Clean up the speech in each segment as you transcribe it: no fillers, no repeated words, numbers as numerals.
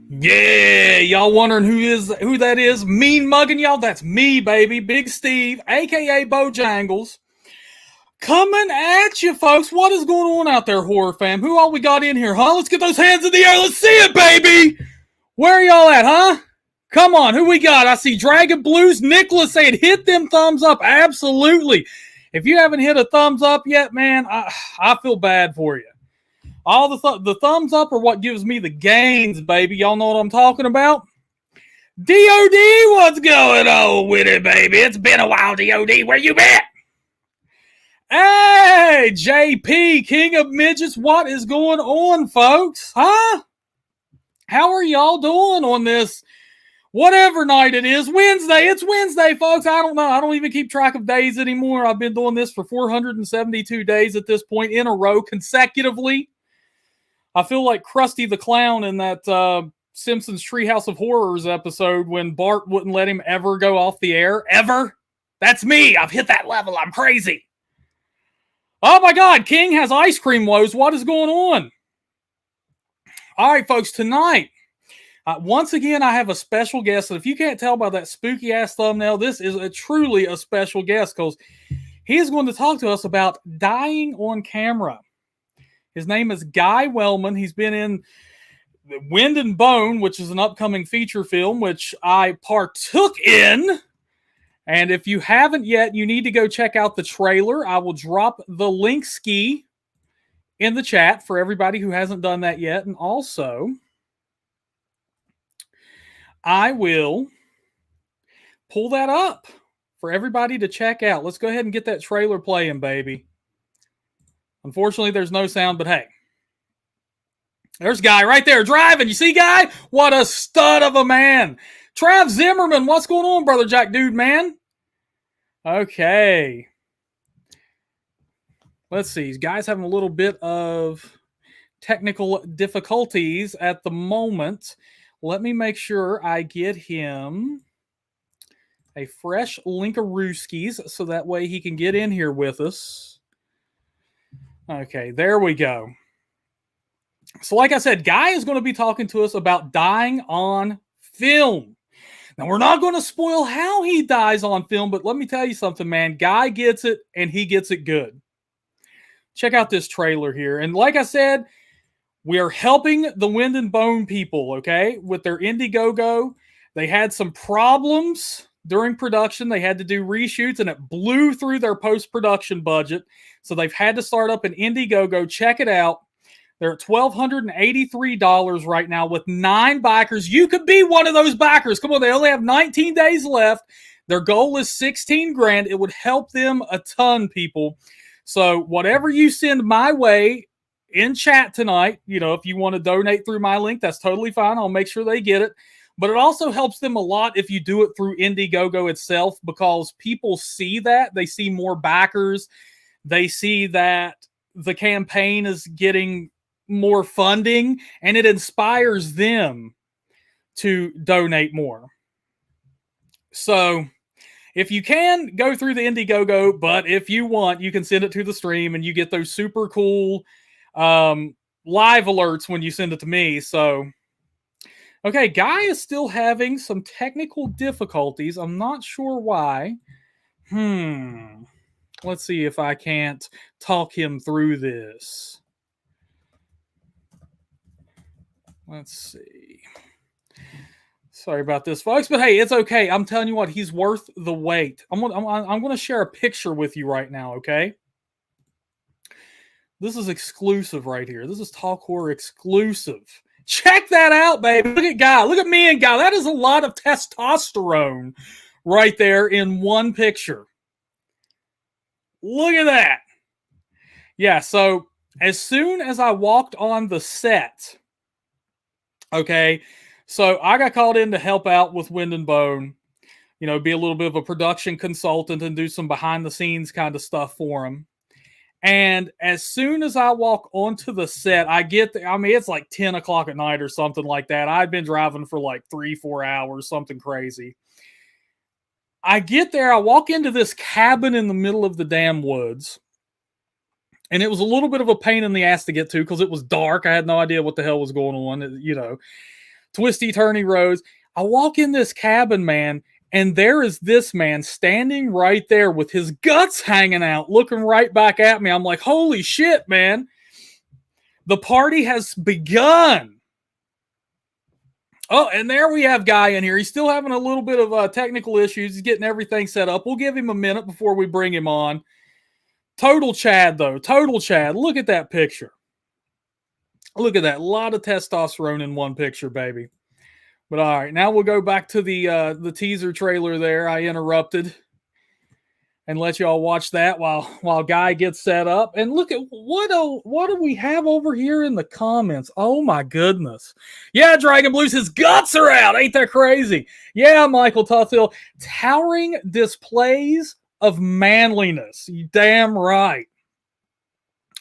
Yeah, y'all wondering who that is? Mean mugging y'all? That's me, baby. Big Steve, aka Bojangles. Coming at you, folks. What is going on out there, horror fam? Who all we got in here, huh? Let's get those hands in the air. Let's see it, baby. Where are y'all at, huh? Come on, who we got? I see Dragon Blues. Nicholas saying hit them thumbs up. Absolutely. If you haven't hit a thumbs up yet, man, I feel bad for you. All the thumbs up are what gives me the gains, baby. Y'all know what I'm talking about? DOD, what's going on with it, baby? It's been a while, DOD. Where you been? Hey, JP, King of Midgets, what is going on, folks? Huh? How are y'all doing on this whatever night it is? Wednesday. It's Wednesday, folks. I don't know. I don't even keep track of days anymore. I've been doing this for 472 days at this point in a row consecutively. I feel like Krusty the Clown in that Simpsons Treehouse of Horrors episode when Bart wouldn't let him ever go off the air. Ever? That's me. I've hit that level. I'm crazy. Oh my God. King has ice cream woes. What is going on? All right, folks. Tonight, once again, I have a special guest. And if you can't tell by that spooky ass thumbnail, this is truly a special guest because he is going to talk to us about dying on camera. His name is Guy Wellman. He's been in Wind and Bone, which is an upcoming feature film, which I partook in. And if you haven't yet, you need to go check out the trailer. I will drop the link ski in the chat for everybody who hasn't done that yet. And also, I will pull that up for everybody to check out. Let's go ahead and get that trailer playing, baby. Unfortunately, there's no sound, but hey. There's Guy right there driving. You see, Guy? What a stud of a man. Trav Zimmerman, what's going on, Brother Jack Dude, man? Okay. Let's see. Guy's having a little bit of technical difficulties at the moment. Let me make sure I get him a fresh Linkarooskies so that way he can get in here with us. Okay, there we go. So like I said, Guy is going to be talking to us about dying on film. Now, we're not going to spoil how he dies on film, but let me tell you something, man. Guy gets it, and he gets it good. Check out this trailer here. And like I said, we are helping the Wind and Bone people, okay, with their Indiegogo. They had some problems during production. They had to do reshoots, and it blew through their post-production budget. So they've had to start up an Indiegogo. Check it out. They're at $1,283 right now with 9 backers. You could be one of those backers. Come on, they only have 19 days left. Their goal is 16 grand. It would help them a ton, people. So whatever you send my way in chat tonight, you know, if you want to donate through my link, that's totally fine. I'll make sure they get it. But it also helps them a lot if you do it through Indiegogo itself because people see that. They see more backers. They see that the campaign is getting more funding, and it inspires them to donate more. So if you can, go through the Indiegogo, but if you want, you can send it to the stream and you get those super cool live alerts when you send it to me. So, okay, Guy is still having some technical difficulties. I'm not sure why. Let's see if I can't talk him through this. Let's see. Sorry about this, folks, but hey, it's okay. I'm telling you what, he's worth the wait. I'm going to share a picture with you right now, okay? This is exclusive right here. This is Talk Horror exclusive. Check that out, baby. Look at Guy. Look at me and Guy. That is a lot of testosterone right there in one picture. Look at that. Yeah, so as soon as I walked on the set, okay, so I got called in to help out with Wind and Bone, you know, be a little bit of a production consultant and do some behind the scenes kind of stuff for them. And as soon as I walk onto the set, I get there. I mean, it's like 10 o'clock at night or something like that. I've been driving for like 3-4 hours, something crazy. I get there, I walk into this cabin in the middle of the damn woods. And it was a little bit of a pain in the ass to get to because it was dark. I had no idea what the hell was going on, you know. twisty turny roads. I walk in this cabin, man, and there is this man standing right there with his guts hanging out, looking right back at me. I'm like, holy shit, man. The party has begun. Oh, and there we have Guy in here. He's still having a little bit of technical issues. He's getting everything set up. We'll give him a minute before we bring him on. Total Chad, though. Total Chad. Look at that picture. Look at that. A lot of testosterone in one picture, baby. But all right, now we'll go back to the teaser trailer there. I interrupted and let y'all watch that while Guy gets set up. And look at what do we have over here in the comments? Oh my goodness. Yeah, Dragon Blues, his guts are out. Ain't that crazy? Yeah, Michael Tuthill, towering displays of manliness. You damn right.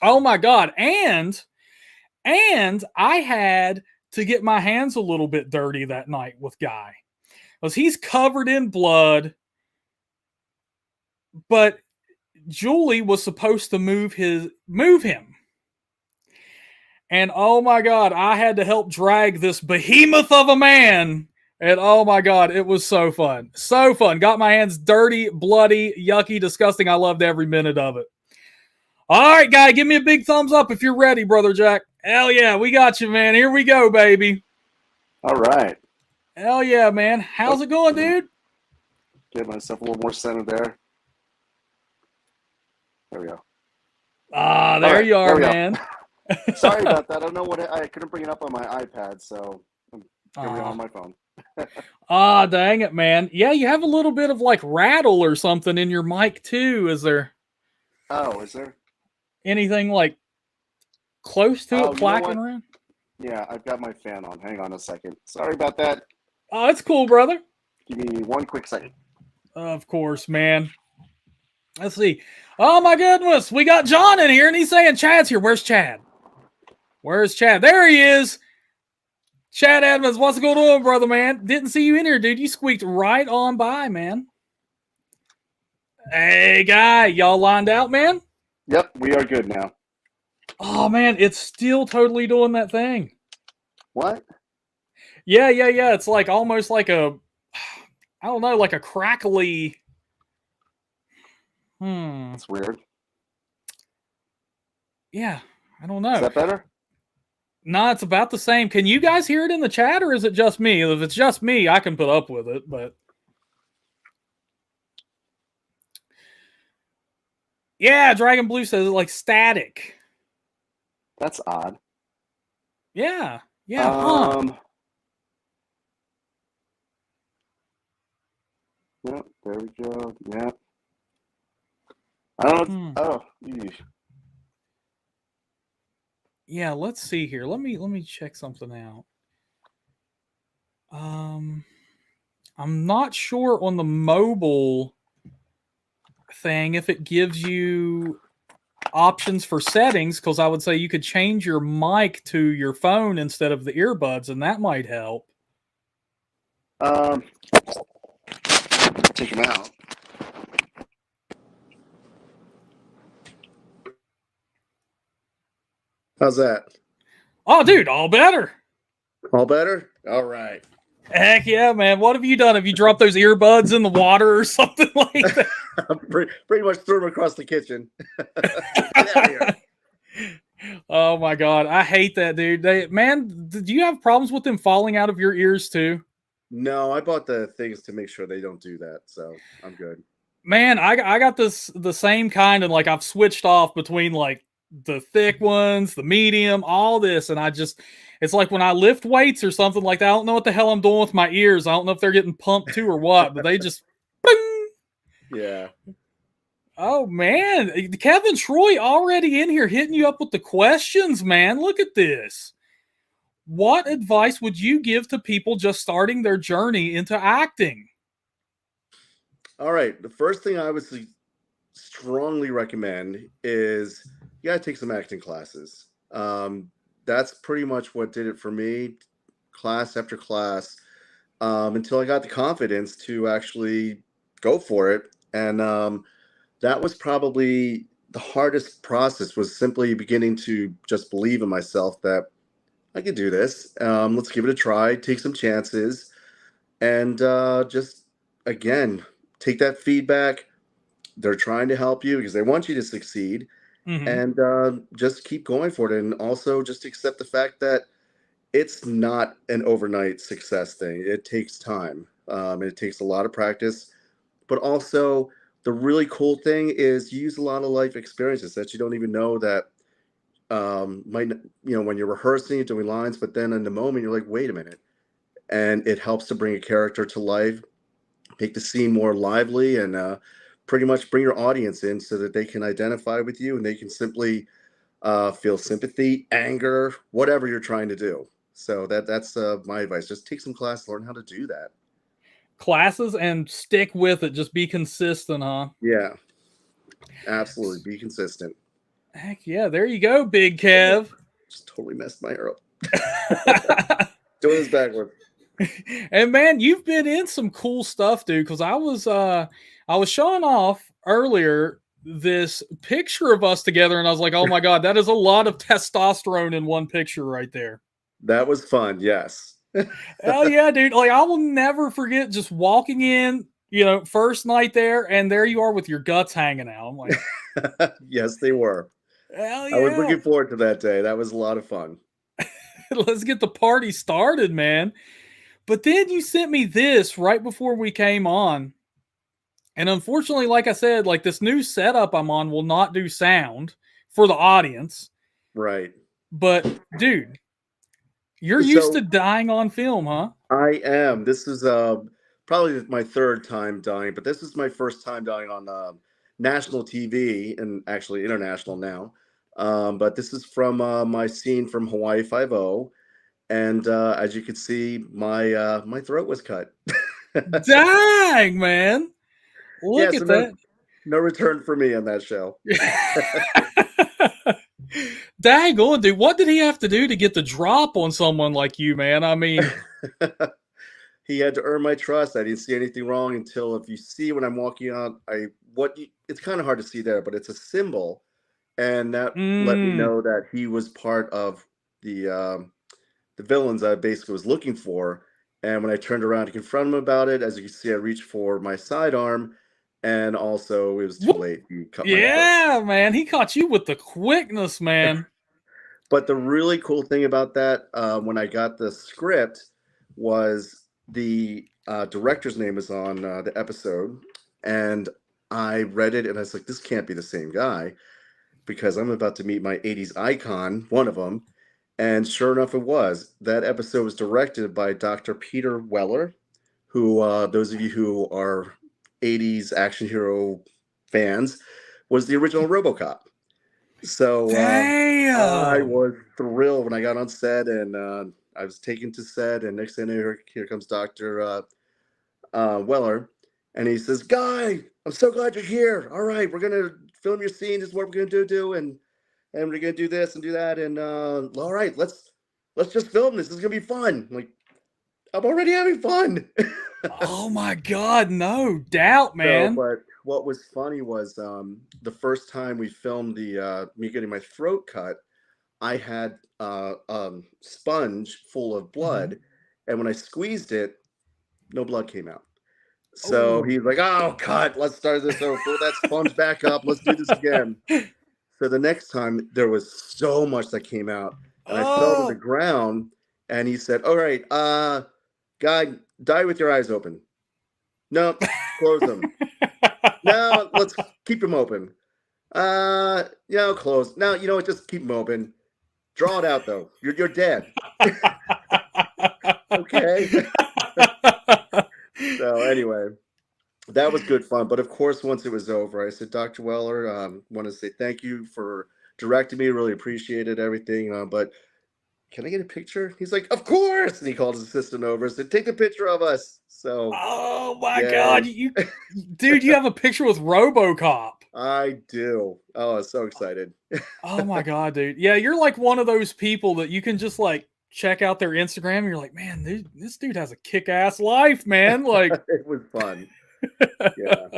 Oh my God. And I had to get my hands a little bit dirty that night with Guy. Because he's covered in blood. But Julie was supposed to move him. And oh my God, I had to help drag this behemoth of a man. And oh my God, it was so fun. So fun. Got my hands dirty, bloody, yucky, disgusting. I loved every minute of it. All right, Guy, give me a big thumbs up if you're ready, Brother Jack. Hell yeah, we got you, man. Here we go, baby. All right. Hell yeah, man. How's it going, dude? Get myself a little more centered there. There we go. Ah, there you are, man. Sorry about that. I don't know what I couldn't bring it up on my iPad, so I'm doing it on my phone. Ah, dang it, man. Yeah, you have a little bit of like rattle or something in your mic too. Is there? Oh, is there anything like close to it clacking around? Yeah, I've got my fan on. Hang on a second. Sorry about that. Oh, it's cool, brother. Give me one quick second. Of course, man. Let's see. Oh my goodness, we got John in here, and he's saying Chad's here. Where's Chad? Where's Chad? There he is. Chad Edmonds, what's going on, brother, man? Didn't see you in here, dude. You squeaked right on by, man. Hey, Guy, y'all lined out, man? Yep, we are good now. Oh, man, it's still totally doing that thing. What? Yeah. It's like almost like I don't know, like a crackly. That's weird. Yeah, I don't know. Is that better? No, it's about the same. Can you guys hear it in the chat, or is it just me? If it's just me, I can put up with it, but... Yeah, Dragon Blue says it's like static. That's odd. Yeah. Yep, there we go. Yeah. I don't know. Oh, eesh. Yeah, let's see here. Let me check something out. I'm not sure on the mobile thing if it gives you options for settings, because I would say you could change your mic to your phone instead of the earbuds, and that might help. Take them out. How's that? Oh, dude, all better. All better? All right. Heck yeah, man. What have you done? Have you dropped those earbuds in the water or something like that? pretty much threw them across the kitchen. Oh my God. I hate that, dude. Man, did you have problems with them falling out of your ears too? No, I bought the things to make sure they don't do that, so I'm good. Man, I got the same kind, and like I've switched off between like the thick ones, the medium, all this, and it's like when I lift weights or something like that, I don't know what the hell I'm doing with my ears. I don't know if they're getting pumped too or what, but they just bing! Yeah. Oh man, Kevin Troy already in here hitting you up with the questions, man. Look at this. What advice would you give to people just starting their journey into acting? All right. The first thing I would strongly recommend is you got to take some acting classes. That's pretty much what did it for me, class after class, until I got the confidence to actually go for it. And that was probably the hardest process, was simply beginning to just believe in myself that I could do this. Let's give it a try, take some chances, and just, again, take that feedback. They're trying to help you because they want you to succeed, Hmm. and just keep going for it. And also just accept the fact that it's not an overnight success thing. It takes time. It takes a lot of practice, but also the really cool thing is you use a lot of life experiences that you don't even know that might, when you're rehearsing, doing lines, but then in the moment you're like, wait a minute, and it helps to bring a character to life, make the scene more lively, and pretty much bring your audience in so that they can identify with you and they can simply feel sympathy, anger, whatever you're trying to do. So that's my advice. Just take some class, learn how to do that. Classes and stick with it. Just be consistent, huh? Yeah, absolutely. Be consistent. Heck yeah, there you go, Big Oh, Kev. just totally messed my hair up. Doing this backwards. And man, you've been in some cool stuff, dude. Because I was showing off earlier this picture of us together, and I was like, oh my god, that is a lot of testosterone in one picture right there. That was fun. Yes. Hell yeah, dude. Like I will never forget just walking in, first night there, and there you are with your guts hanging out. I'm like, Yes, they were. hell I was yeah. looking forward to that day. That was a lot of fun. Let's get the party started, man. But then you sent me this right before we came on. And unfortunately, like I said, like this new setup I'm on will not do sound for the audience. Right. But dude, you're used to So dying on film, huh? I am. This is probably my third time dying, but this is my first time dying on national TV and actually international now. But this is from my scene from Hawaii Five O, and as you can see, my throat was cut. Dang, man. Yeah, Look so at no that. no return for me on that show. Dang on, dude. What did he have to do to get the drop on someone like you, man? I mean, He had to earn my trust. I didn't see anything wrong until if you see when I'm walking out, it's kind of hard to see there, but it's a symbol, and that let me mm, know that he was part of the um, the villains I basically was looking for. And when I turned around to confront him about it, as you can see, I reached for my sidearm, and also it was too whoop. late. He cut my throat. Yeah, man. He caught you with the quickness, man. But the really cool thing about that, when I got the script, was the director's name was on the episode, and I read it, and I was like, "This can't be the same guy," because I'm about to meet my '80s icon, one of them. And sure enough, it was. That episode was directed by Dr. Peter Weller, who, those of you who are '80s action hero fans, was the original RoboCop. So I Damn. was thrilled when I got on set, and I was taken to set. And next thing I know, here comes Doctor Weller, and he says, "Guy, I'm so glad you're here. All right, we're gonna film your scene. This is what we're gonna do, and we're gonna do this and do that. And all right, let's just film this. This is gonna be fun." I'm like, I'm already having fun. Oh my god, no doubt, So, man. but what was funny was the first time we filmed the me getting my throat cut, I had sponge full of Mhm. blood, and when I squeezed it, no blood came out. So Oh. he's like, "Oh, cut! Let's start this over. Fill that sponge back up. Let's do this again." So the next time there was so much that came out, and I fell to the Oh. ground, and he said, "All right, guy, die with your eyes open. No, close them. No, let's keep them open. Close. No, you know what? Just keep them open. Draw it out though. You're dead." Okay. So anyway, that was good fun. But of course, once it was over, I said, "Dr. Weller, want to say thank you for directing me. Really appreciated everything. But can I get a picture?" He's like, "Of course." And he called his assistant over and said, "Take a picture of us." So Oh my god, yay. dude, you have a picture with RoboCop. I do. Oh, I'm so excited. Oh my god, dude. Yeah, you're like one of those people that you can just like check out their Instagram and you're like, man, this dude has a kick-ass life, man. Like It was fun. Yeah.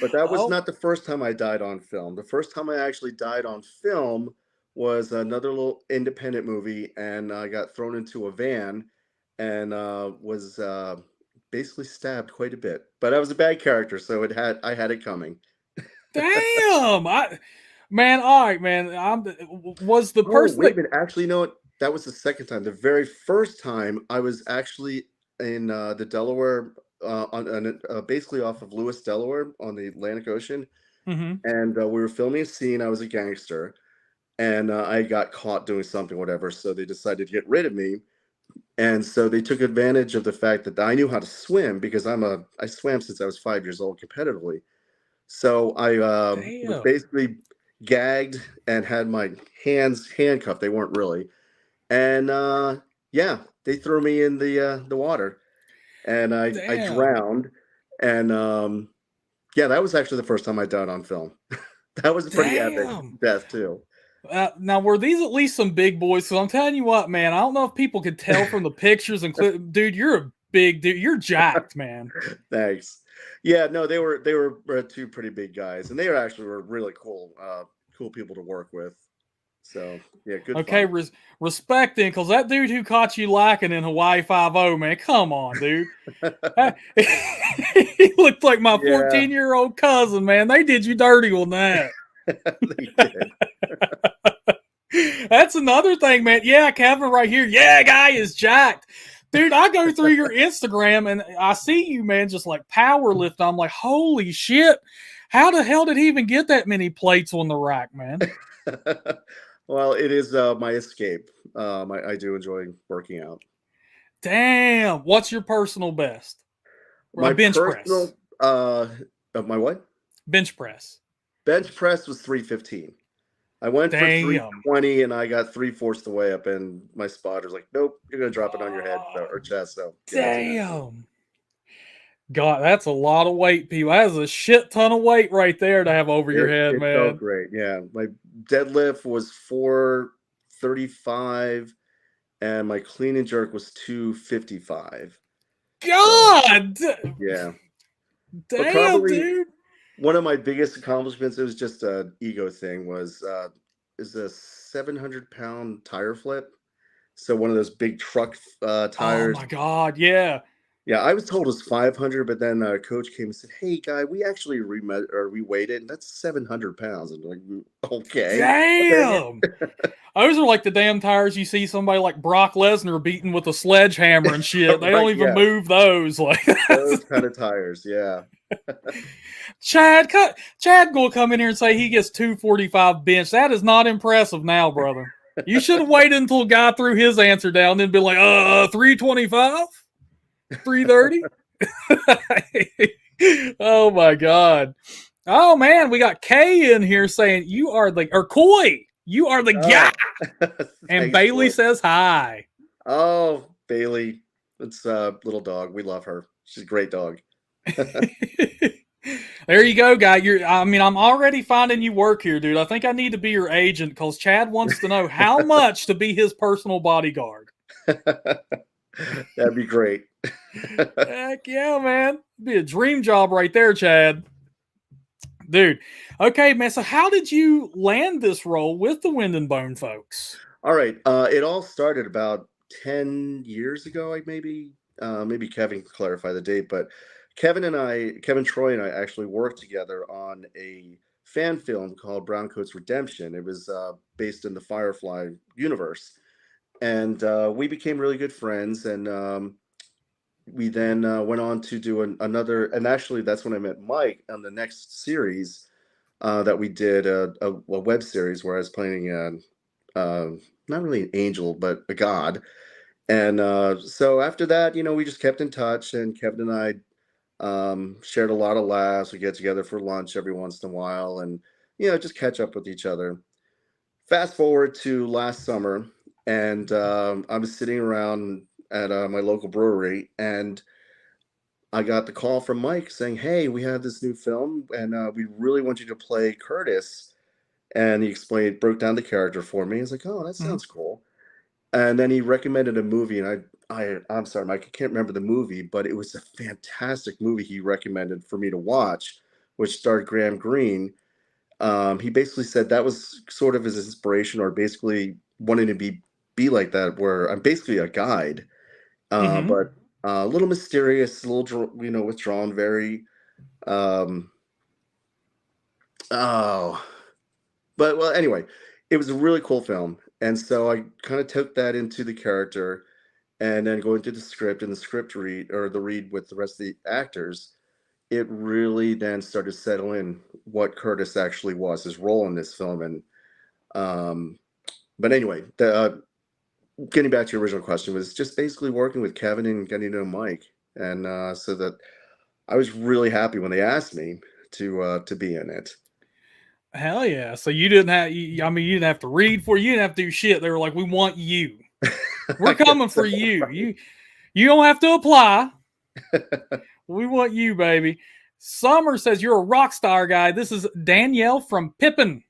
But that was oh, not the first time I died on film. The first time I actually died on film was another little independent movie, and I got thrown into a van and was basically stabbed quite a bit. But I was a bad character, so I had it coming. Damn. Man, all right, man. Was the Oh, person wait a that minute. Actually, you know what? That was the second time. The very first time I was actually in the Delaware, basically off of Lewis, Delaware, on the Atlantic Ocean, Mhm. and we were filming a scene. I was a gangster, and I got caught doing something, whatever. So they decided to get rid of me, and so they took advantage of the fact that I knew how to swim because I swam since I was 5 years old competitively. So I was Damn. basically gagged and had my hands handcuffed. They weren't really, and yeah, they threw me in the water, and I Damn. drowned, and yeah, that was actually the first time I died on film. That was a pretty epic Damn. death too. Now, were these at least some big boys? So I'm telling you what, man. I don't know if people could tell from the pictures and dude, you're a big dude. You're jacked, man. Thanks. Yeah, no, they were two pretty big guys, and they were really cool, cool people to work with. So yeah, good Okay, fun. respecting, because that dude who caught you lacking in Hawaii 5-0, man. Come on, dude. He looked like my Yeah, 14-year-old cousin, man. They did you dirty on that. they did. That's another thing, man. Yeah, Kevin right here. Yeah, guy is jacked. Dude, I go through your Instagram and I see you, man, just like power lift. I'm like, holy shit. How the hell did he even get that many plates on the rack, man? Well, it is my escape. I do enjoy working out. Damn. What's your personal best? A My bench press. personal of my what? Bench press. Bench press was 315. I went for Damn. 320 and I got three-fourths the way up, and my spotter's like, nope, you're gonna drop it on your head Oh, or chest. So yeah, I did. damn. God, that's a lot of weight, people. That is a shit ton of weight right there to have over your head, It felt man. great. Yeah. My deadlift was 435 and my clean and jerk was 255. So God, yeah. But damn, probably dude. one of my biggest accomplishments, it was just an ego thing, was is a 700-pound tire flip. So one of those big truck Oh tires. my God, yeah. Yeah, I was told it was 500, but then coach came and said, "Hey, guy, we actually reweighted, and that's 700 pounds." And I'm like, okay, okay, Damn. Those are like the damn tires you see somebody like Brock Lesnar beating with a sledgehammer and shit. They don't right, even yeah, move those. Like those kind of tires, yeah. Chad gonna come in here and say he gets 245 bench. That is not impressive now, brother. You should have waited until guy threw his answer down, then be like, 325? 330? Oh my god. Oh man, we got Kay in here saying you are the or Coy, you are the guy. Oh, And thanks, Bailey boy. says hi. Oh, Bailey, it's a little dog. We love her. She's a great dog. There you go, guy. I'm already finding you work here, dude. I think I need to be your agent because Chad wants to know how much to be his personal bodyguard. That'd be great. Heck yeah, man. Be a dream job right there, Chad. Dude. Okay, man. So how did you land this role with the Wind and Bone folks? All right. It all started about 10 years ago, maybe Kevin can clarify the date, but Kevin Troy and I actually worked together on a fan film called Browncoat's Redemption. It was based in the Firefly universe. And we became really good friends. And we then went on to do another, and actually that's when I met Mike on the next series that we did, a web series where I was playing not really an angel, but a god. And so after that, we just kept in touch, and Kevin and I shared a lot of laughs. We get together for lunch every once in a while, and just catch up with each other. Fast forward to last summer, and I was sitting around at my local brewery, and I got the call from Mike saying, "Hey, we have this new film, and we really want you to play Curtis." And he broke down the character for me. He's like, "Oh, that Mhm. sounds cool." And then he recommended a movie, and I'm sorry, Mike, I can't remember the movie, but it was a fantastic movie he recommended for me to watch, which starred Graham Greene. He basically said that was sort of his inspiration, or basically wanting to be like that, where I'm basically a guide, Mm-hmm. but a little mysterious, a little withdrawn, very um, oh, but well, anyway, it was a really cool film, and so I kind of took that into the character, and then going through the script and the script read or the read with the rest of the actors, it really then started to settle in what Curtis actually was, his role in this film, and um, but anyway, getting back to your original question, was just basically working with Kevin and getting to know Mike, and so that I was really happy when they asked me to be in it. Hell yeah! So you didn't have. I mean, you didn't have to read for. You didn't have to do shit. They were like, "We want you. We're I guess coming so, for you. right? You don't have to apply. We want you, baby." Summer says you're a rock star guy. This is Danielle from Pippin.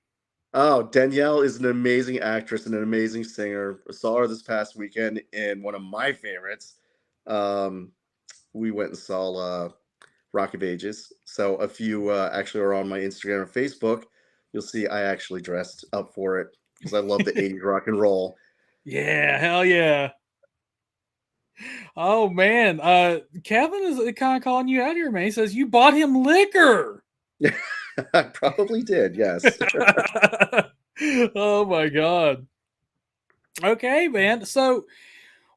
Oh, Danielle is an amazing actress and an amazing singer. I saw her this past weekend in one of my favorites. Um, we went and saw Rock of Ages. So if you actually are on my Instagram or Facebook, you'll see I actually dressed up for it because I love the 80s rock and roll. Yeah, hell yeah. Oh man, Kevin is kind of calling you out here, man. He says you bought him liquor. I probably did, yes. Oh my god. Okay, man. So,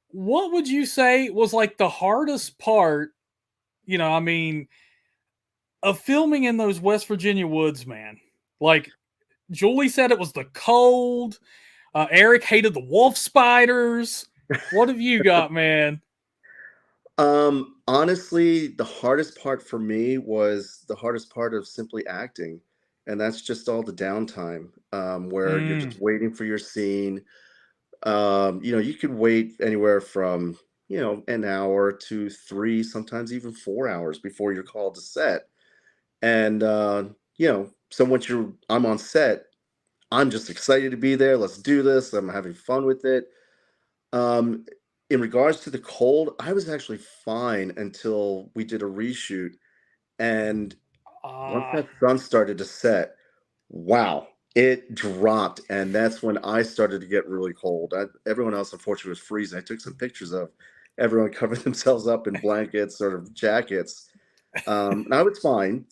what would you say was like the hardest part? I mean, of filming in those West Virginia woods, man. Like Julie said, it was the cold. Eric hated the wolf spiders. What have you got, man? Honestly, the hardest part for me was the hardest part of simply acting. And that's just all the downtime, where you're Mm, just waiting for your scene. You could wait anywhere from, an hour to 3, sometimes even 4 hours before you're called to set. And so once I'm on set, I'm just excited to be there. Let's do this. I'm having fun with it. Um, in regards to the cold, I was actually fine until we did a reshoot. And once ah, that sun started to set, wow, it dropped. And that's when I started to get really cold. Everyone else, unfortunately, was freezing. I took some pictures of everyone covering themselves up in blankets, sort of jackets. And I was fine.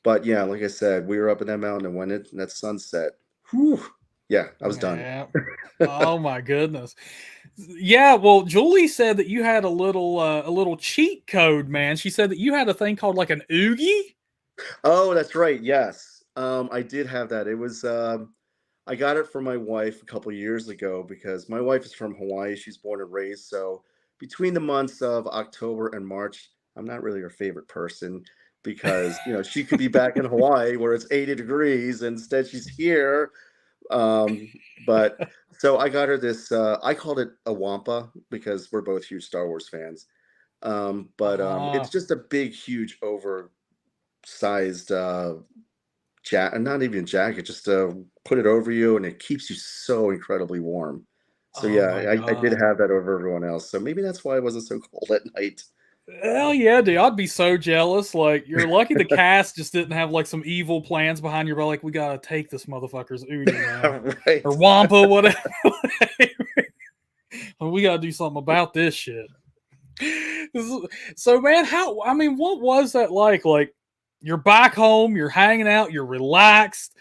But yeah, like I said, we were up in that mountain, and when that sunset, whew, yeah, I was done. yeah. Oh my goodness. Yeah, well, Julie said that you had a little cheat code, man. She said that you had a thing called like an oogie. Oh, that's right. Yes. I did have that. It was I got it for my wife a couple years ago because my wife is from Hawaii. She's born and raised. So between the months of October and March, I'm not really her favorite person because, she could be back in Hawaii where it's 80 degrees. And instead she's here. But so I got her this, I called it a wampa because we're both huge Star Wars fans. But it's Ah, just a big, huge, oversized not even jacket, just put it over you, and it keeps you so incredibly warm. So oh yeah, my I did god. have that over everyone else. So maybe that's why it wasn't so cold at night. Hell yeah, dude. I'd be so jealous. Like, you're lucky the cast just didn't have like some evil plans behind your back. Like, we gotta take this motherfucker's oogie, man. Or Right. Wampa, whatever. We gotta do something about this shit. So, man, I mean, what was that like? Like, you're back home, you're hanging out, you're relaxed,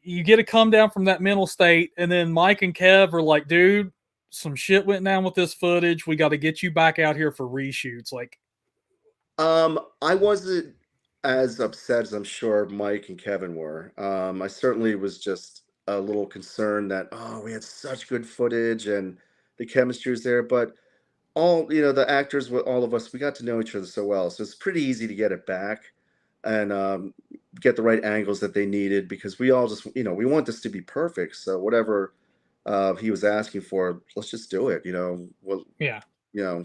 you get to come down from that mental state, and then Mike and Kev are like, dude, some shit went down with this footage. We got to get you back out here for reshoots. Like, I wasn't as upset as I'm sure Mike and Kevin were. I certainly was just a little concerned that, oh, we had such good footage and the chemistry was there, but the actors with all of us, we got to know each other so well, so it's pretty easy to get it back and get the right angles that they needed, because we all just, we want this to be perfect. So whatever he was asking for, let's just do it. Well, yeah. you know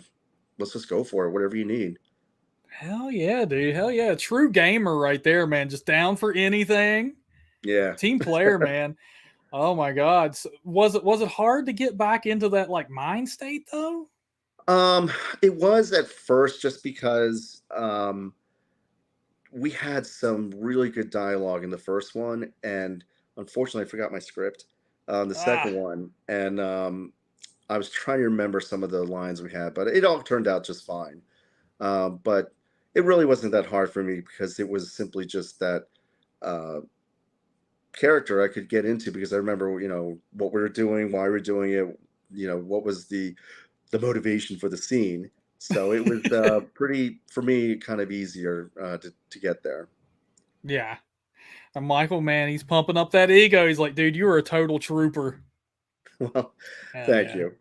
let's just go for it, whatever you need. Hell yeah, dude. Hell yeah. True gamer right there, man. Just down for anything. Yeah. Team player, man. Oh my god. Was it hard to get back into that like mind state though? It was at first, just because we had some really good dialogue in the first one, and unfortunately, I forgot my script on the second Ah, one, and I was trying to remember some of the lines we had, but it all turned out just fine. But it really wasn't that hard for me because it was simply just that uh, character I could get into because I remember, what we were doing, why we were doing it, what was the motivation for the scene. So it was pretty for me kind of easier to get there. yeah. And Michael, man, he's pumping up that ego. He's like, dude, you are a total trooper. Well, Hell thank yeah. you.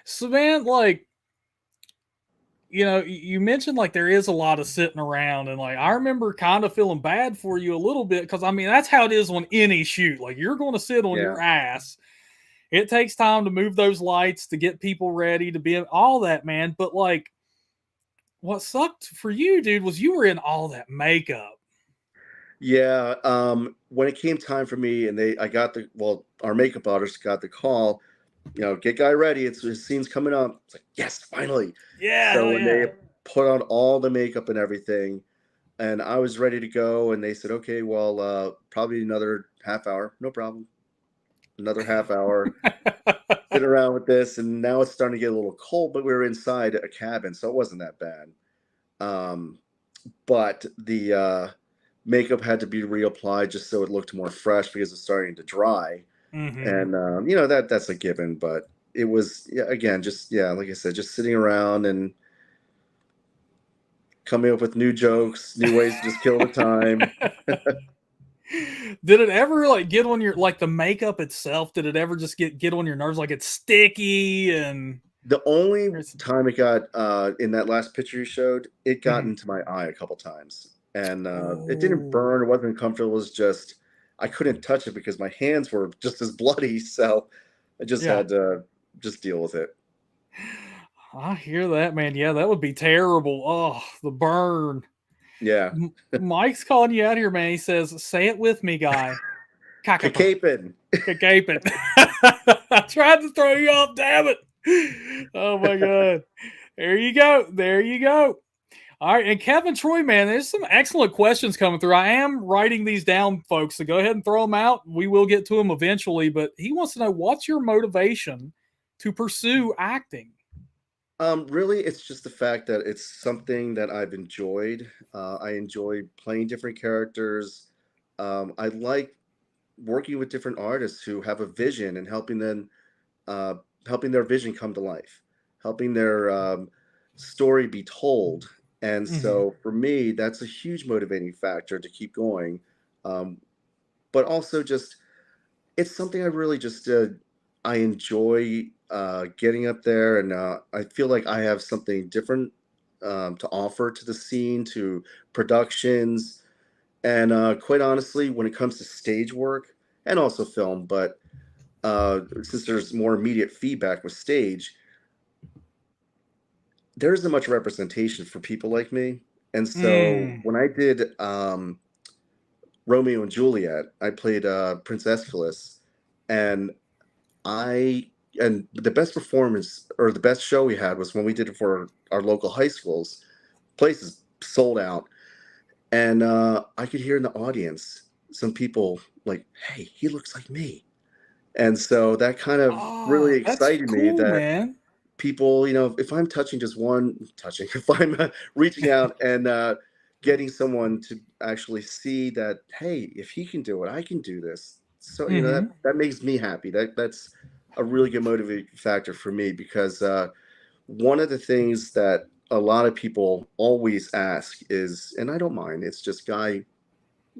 So, man, like, you mentioned like there is a lot of sitting around, and like I remember kind of feeling bad for you a little bit because I mean that's how it is on any shoot. Like you're going to sit on Yeah. your ass. It takes time to move those lights to get people ready to be all that, man. But like, what sucked for you, dude, was you were in all that makeup. Yeah, when it came time for me and I got our makeup artist got the call, get Guy ready. It's his scene's coming up. It's like, yes, finally. Yeah, So hell when they yeah. put on all the makeup and everything, and I was ready to go, and they said, okay, well, probably another half hour. No problem. Another half hour. Sit around with this, and now it's starting to get a little cold, but we were inside a cabin, so it wasn't that bad. Um, but the makeup had to be reapplied just so it looked more fresh because it's starting to dry. Mm-hmm. And that's a given, but it was, yeah, again, just, yeah, like I said, just sitting around and coming up with new jokes, new ways to just kill the time. Did it ever like get on your like the makeup itself? Did it ever just get on your nerves? Like it's sticky and The only it's, time it got in that last picture you showed, it got mm-hmm. into my eye a couple times, and it didn't Oh burn. It wasn't uncomfortable. It was just I couldn't touch it because my hands were just as bloody. So I just yeah. had to just deal with it. I hear that, man. Yeah, that would be terrible. Oh, the burn. Yeah, Mike's calling you out here, man. He says, "Say it with me, guy." Cockapoo. Caping. Cacaping. I tried to throw you off. Damn it. Oh my god. There you go. There you go. All right, and Kevin Troy, man, there's some excellent questions coming through. I am writing these down, folks, so go ahead and throw them out. We will get to them eventually, but he wants to know what's your motivation to pursue acting? Really, it's just the fact that it's something that I've enjoyed. I enjoy playing different characters. I like working with different artists who have a vision and uh, helping their vision come to life, helping their story be told. And Mm-hmm. so for me, that's a huge motivating factor to keep going. Um, but also just it's something I really just I enjoy getting up there, and I feel like I have something different to offer to the scene, to productions, and quite honestly, when it comes to stage work and also film, but since there's more immediate feedback with stage, there isn't much representation for people like me. And so Mm. when I did Romeo and Juliet, I played Prince Aeschylus, and I and the best performance or the best show we had was when we did it for our local high schools. Places sold out, and I could hear in the audience some people like, "Hey, he looks like me," and so that kind of Oh, really that's excited me cool, that man. people, if I'm touching, if I'm reaching out and getting someone to actually see that, hey, if he can do it, I can do this. So Mm-hmm. that makes me happy. That's a really good motivating factor for me because one of the things that a lot of people always ask is, and I don't mind, it's just, Guy,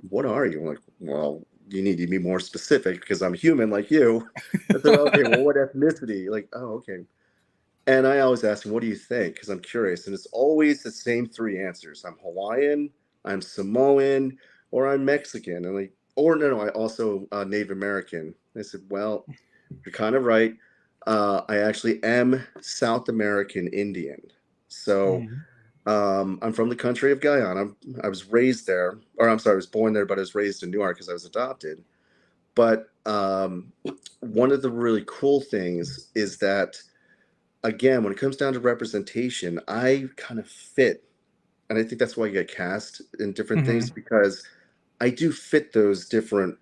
what are you? I'm like, well, you need to be more specific because I'm human like you. I said, okay, well, what ethnicity? Like, oh, okay. And I always ask them, what do you think? Because I'm curious. And it's always the same three answers. I'm Hawaiian, I'm Samoan, or I'm Mexican. And like, or no, I also Native American. I said, well, you're kind of right. I actually am South American Indian. So Mm-hmm. I'm from the country of Guyana. I was raised there, or I'm sorry, I was born there, but I was raised in Newark because I was adopted. But one of the really cool things is that again, when it comes down to representation, I kind of fit and I think that's why I get cast in different things, Hmm. because I do fit those different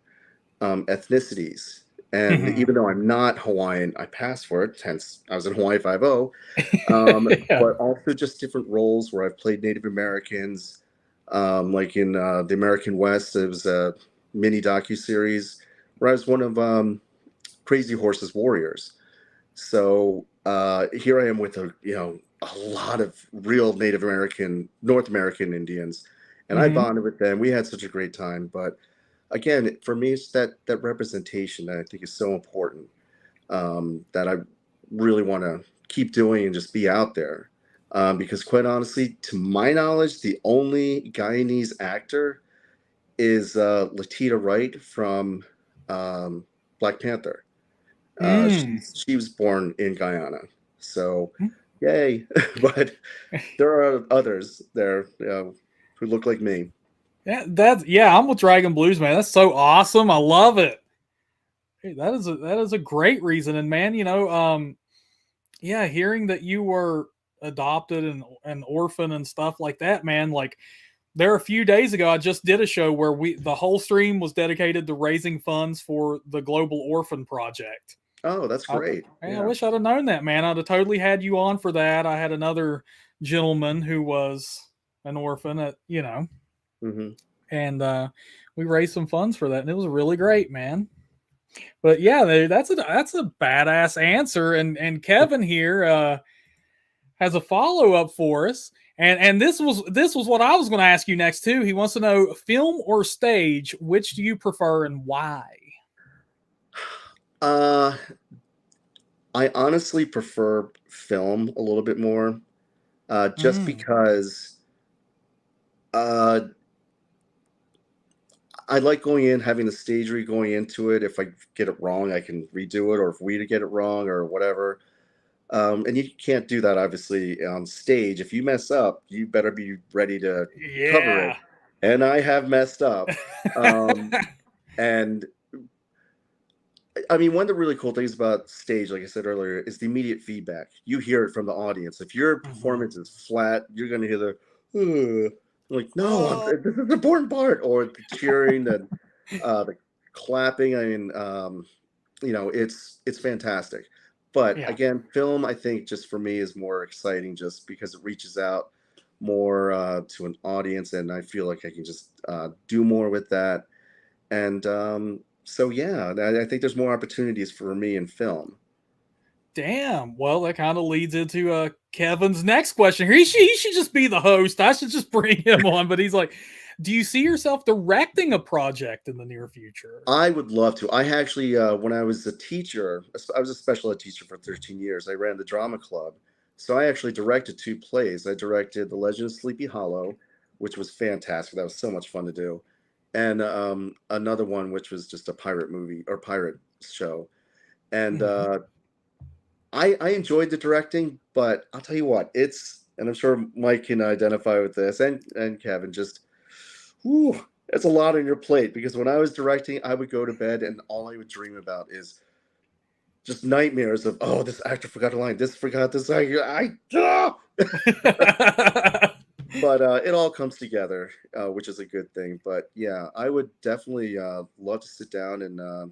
ethnicities. And Hmm. even though I'm not Hawaiian, I pass for it. Hence, I was in Hawaii 5-0. Yeah. But also just different roles where I've played Native Americans. Like in the American West, it was a mini docu-series where I was one of Crazy Horse's warriors. So here I am with a lot of real Native American, North American Indians, and I Hmm. bonded with them. We had such a great time. But again, for me, it's that representation that I think is so important, that I really want to keep doing and just be out there. Because quite honestly, to my knowledge, the only Guyanese actor is Latita Wright from um, Black Panther. Mm. She was born in Guyana, so yay! But there are others there who look like me. Yeah, I'm with Dragon Blues, man. That's so awesome. I love it. Hey, that is a great reason. And man, yeah, hearing that you were adopted and an orphan and stuff like that, man, like there a few days ago I just did a show where the whole stream was dedicated to raising funds for the Global Orphan Project. Oh, that's I, great. man, I Yeah. wish I'd have known that, man. I'd have totally had you on for that. I had another gentleman who was an orphan Hmm. and we raised some funds for that, and it was really great, man. But yeah, that's a badass answer. And Kevin here has a follow up for us. And this was what I was going to ask you next too. He wants to know film or stage, which do you prefer and why? Uh, I honestly prefer film a little bit more, just Mm, because uh, I like going in, having the stage read going into it. If I get it wrong, I can redo it, or if we get it wrong, or whatever. And you can't do that obviously on stage. If you mess up, you better be ready to cover it. yeah. And I have messed up. Um, and I mean, one of the really cool things about stage, like I said earlier, is the immediate feedback. You hear it from the audience. If your Mhm. performance is flat, you're going to hear the, like, no, Oh, this is an important part, or the cheering, the clapping. I mean, it's fantastic. But yeah. again, film, I think, just for me is more exciting, just because it reaches out more to an audience, and I feel like I can just do more with that. And so, yeah, I think there's more opportunities for me in film. Damn. Well, that kind of leads into Kevin's next question. He should just be the host. I should just bring him on. But he's like, do you see yourself directing a project in the near future? I would love to. I actually, when I was a teacher, I was a special ed teacher for 13 years. I ran the drama club. So I actually directed two plays. I directed The Legend of Sleepy Hollow, which was fantastic. That was so much fun to do. And another one, which was just a pirate movie or pirate show. And Mhm. I enjoyed the directing, but I'll tell you what, and I'm sure Mike can identify with this, and Kevin, just, whew, it's a lot on your plate, because when I was directing, I would go to bed and all I would dream about is just nightmares of, oh, this actor forgot a line, this forgot this, ah! But it all comes together, which is a good thing. But yeah, I would definitely love to sit down and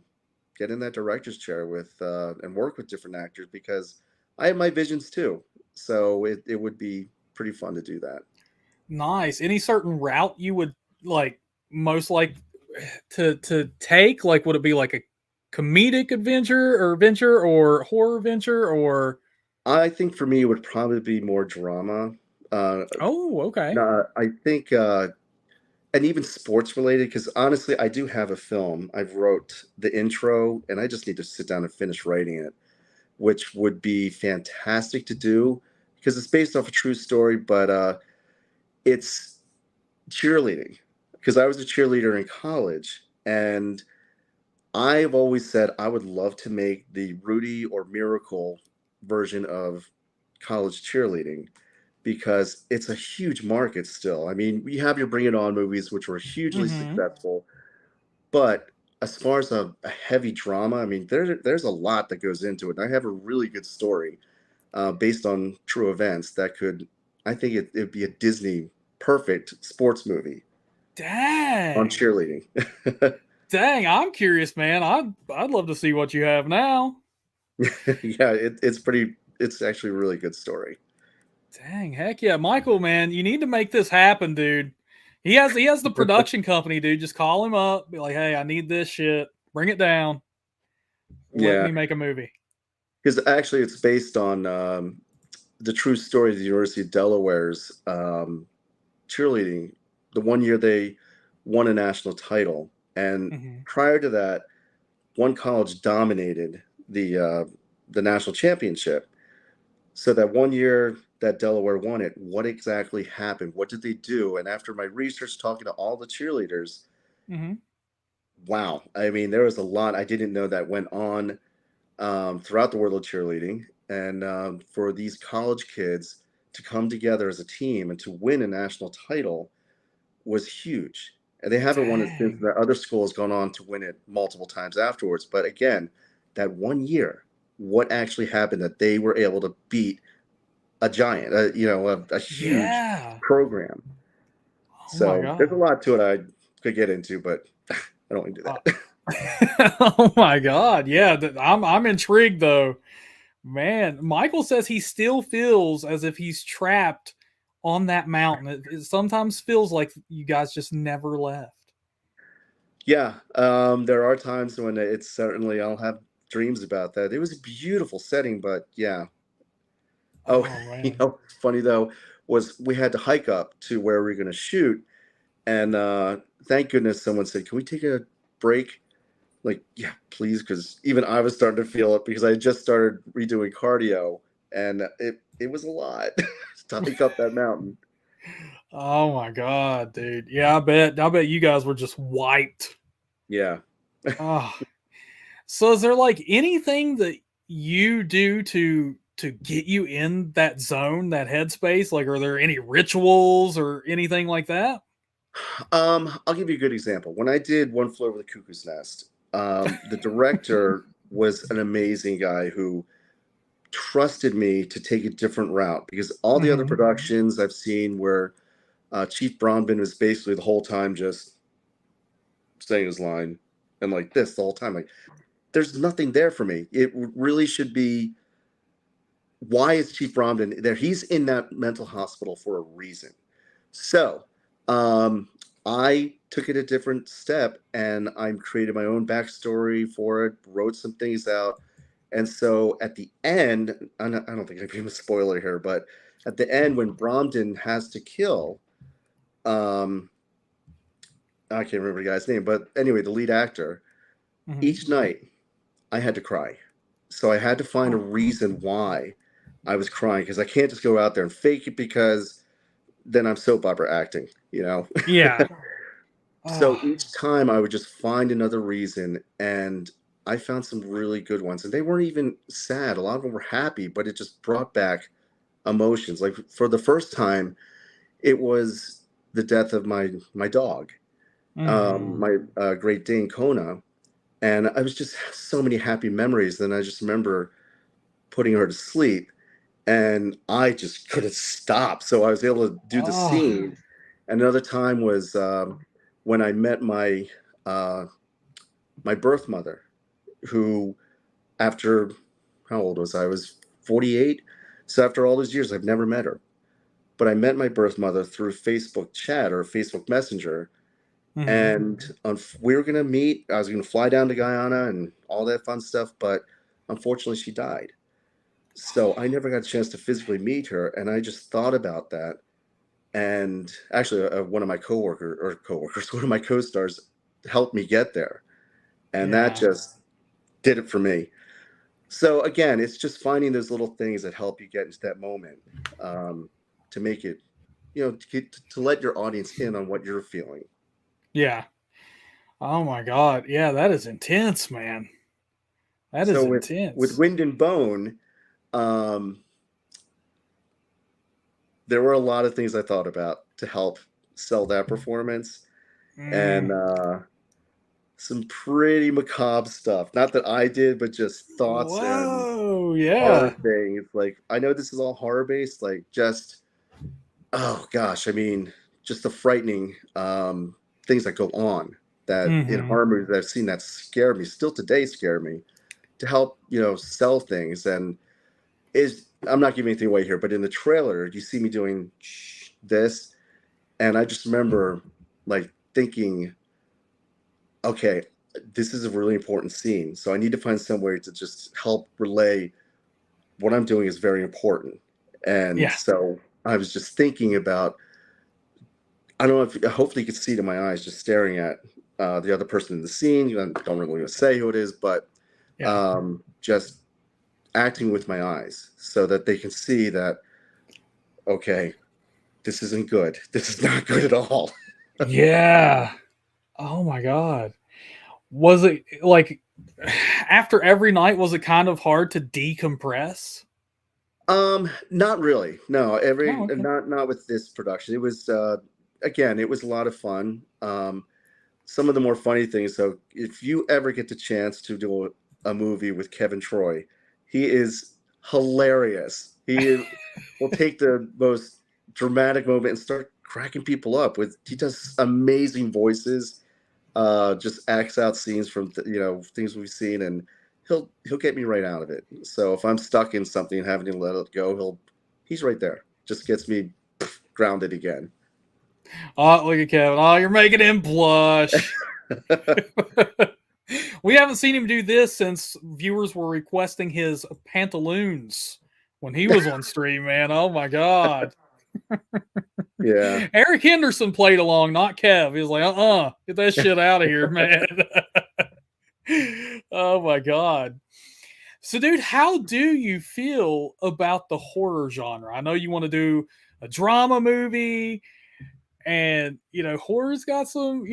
get in that director's chair with and work with different actors, because I have my visions too. So it would be pretty fun to do that. Nice. Any certain route you would like most like to take? Like, would it be like a comedic adventure or horror venture or? I think for me, it would probably be more drama. Uh, Oh, okay. I think, and even sports related, because honestly, I do have a film. I've wrote the intro, and I just need to sit down and finish writing it, which would be fantastic to do, because it's based off a true story, but it's cheerleading, because I was a cheerleader in college, and I've always said I would love to make the Rudy or Miracle version of college cheerleading, because it's a huge market still. I mean, we have your Bring It On movies, which were hugely Mm-hmm. successful, but as far as a heavy drama, I mean, there's a lot that goes into it. And I have a really good story based on true events that could, I think it'd be a Disney perfect sports movie on Dang. cheerleading. Dang, I'm curious, man. I'd love to see what you have now. Yeah, it's actually a really good story. Dang, heck yeah. Michael, man, you need to make this happen, dude. He has the production company, dude. Just call him up. Be like, hey, I need this shit. Bring it down. Let Yeah, me make a movie. because actually it's based on the true story of the University of Delaware's cheerleading. The one year they won a national title, and Mm-hmm. prior to that, one college dominated the national championship. So that one year that Delaware won it, what exactly happened? What did they do? And after my research, talking to all the cheerleaders, Mm-hmm. wow! I mean, there was a lot I didn't know that went on throughout the world of cheerleading, and for these college kids to come together as a team and to win a national title was huge. And they haven't won it since Dang. the other school has gone on to win it multiple times afterwards. But again, that one year, what actually happened that they were able to beat a giant, a huge Yeah. program? Oh my So there's a god. lot to it I could get into, but I don't want to do Uh, that. oh my god. Yeah, I'm intrigued though. Man, Michael says he still feels as if he's trapped on that mountain. It sometimes feels like you guys just never left. Yeah, there are times when it's certainly I'll have dreams about that. It was a beautiful setting, but yeah. Oh, Oh man. funny though was we had to hike up to where we were going to shoot, and thank goodness someone said, "Can we take a break?" Like, yeah, please, because even I was starting to feel it because I had just started redoing cardio, and it was a lot to hike up that mountain. Oh my god, dude. Yeah, I bet you guys were just wiped. Yeah. Oh. So is there like anything that you do to get you in that zone, that headspace? Like are there any rituals or anything like that? I'll give you a good example. When I did One Flew Over the Cuckoo's Nest, the director was an amazing guy who trusted me to take a different route because all the other Mhm. productions I've seen where Chief Bronben was basically the whole time just saying his line and like this the whole time. Like, there's nothing there for me. It really should be, why is Chief Bronben there? He's in that mental hospital for a reason. So um, I took it a different step and I created my own backstory for it, wrote some things out. And so at the end, I don't think I'm giving a spoiler here, but at the end, when Bromden has to kill, um, I can't remember the guy's name, but anyway, the lead actor, Mhm. each night I had to cry. So I had to find a Oh. reason why I was crying because I can't just go out there and fake it because then I'm soap opera acting, you know? Yeah. So Oh. each time I would just find another reason, and I found some really good ones. And they weren't even sad. A lot of them were happy, but it just brought back emotions. Like for the first time, it was the death of my dog, Mhm. my Great Dane Kona, and I was just so many happy memories. Then I just remember putting her to sleep, and I just couldn't stop. So I was able to do the Oh. scene. Another time was when I met uh, my birth mother, who after how old was I? I was 48. So after all those years, I've never met her. But I met my birth mother through Facebook chat or Facebook Messenger, Mhm. and we were gonna meet. I was gonna fly down to Guyana and all that fun stuff, but unfortunately, she died. So I never got a chance to physically meet her, and I just thought about that. And actually, one of my coworkers, one of my co-stars, helped me get there, and that Yeah. just did it for me. So again, it's just finding those little things that help you get into that moment, um, to make it, to let your audience in on what you're feeling. Yeah. Oh my god. Yeah, that is intense, man. That So is with intense. Wind and Bone, um, there were a lot of things I thought about to help sell that performance, Mm. and some pretty macabre stuff. Not that I did, but just thoughts and Whoa. horror Yeah. things. Like, I know this is all horror based, like just, oh gosh, I mean, just the frightening things that go on that in Mm-hmm. horror movies that I've seen that scare me, still today scare me, to help, sell things. And I'm not giving anything away here, but in the trailer, you see me doing this, and I just remember like thinking, okay, this is a really important scene, so I need to find some way to just help relay what I'm doing is very important. And Yeah. so I was just thinking about, I don't know if hopefully you can see it in my eyes, just staring at the other person in the scene. I don't really want to say who it is, but Yeah. just acting with my eyes so that they can see that, okay, this isn't good. This is not good at all. Yeah. Oh my God. Was it like after every night, was it kind of hard to decompress? Not really. No, Oh, okay. not with this production. It was again, it was a lot of fun. Some of the more funny things. So if you ever get the chance to do a movie with Kevin Troy, he is hilarious. Will take the most dramatic moment and start cracking people up with. He does amazing voices. Just acts out scenes from things we've seen, and he'll get me right out of it. So if I'm stuck in something and having to let it go, he's right there. Just gets me grounded again. Oh, look at Kevin. Oh, you're making him blush. We haven't seen him do this since viewers were requesting his pantaloons when he was on stream, man. Oh my God. Yeah. Eric Henderson played along, not Kev. He was like, get that shit out of here, man. Oh my God. So, dude, how do you feel about the horror genre? I know you want to do a drama movie, and horror's got some,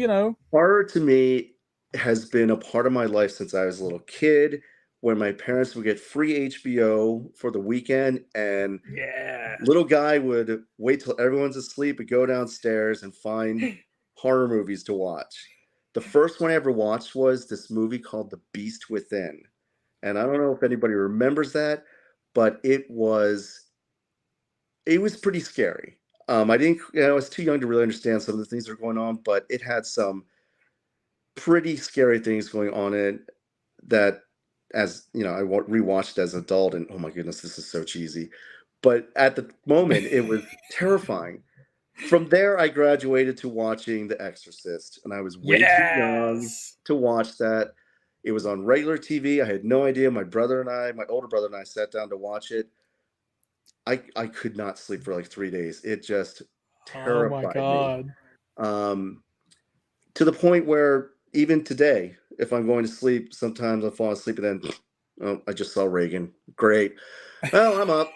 Horror to me has been a part of my life since I was a little kid, when my parents would get free HBO for the weekend, and yeah. little Guy would wait till everyone's asleep and go downstairs and find horror movies to watch. The first one I ever watched was this movie called The Beast Within. And I don't know if anybody remembers that, but it was pretty scary. I didn't, I was too young to really understand some of the things that are going on, but it had some pretty scary things going on in it that, as I rewatched as an adult, and oh my goodness, this is so cheesy. But at the moment, it was terrifying. From there, I graduated to watching The Exorcist, and I was way too young Yes. to watch that. It was on regular TV. I had no idea. My older brother and I sat down to watch it. I could not sleep for like 3 days. It just Oh my terrified me. God. Um, to the point where even today, if I'm going to sleep, sometimes I fall asleep and then, oh, I just saw Reagan. Great. Well, I'm up.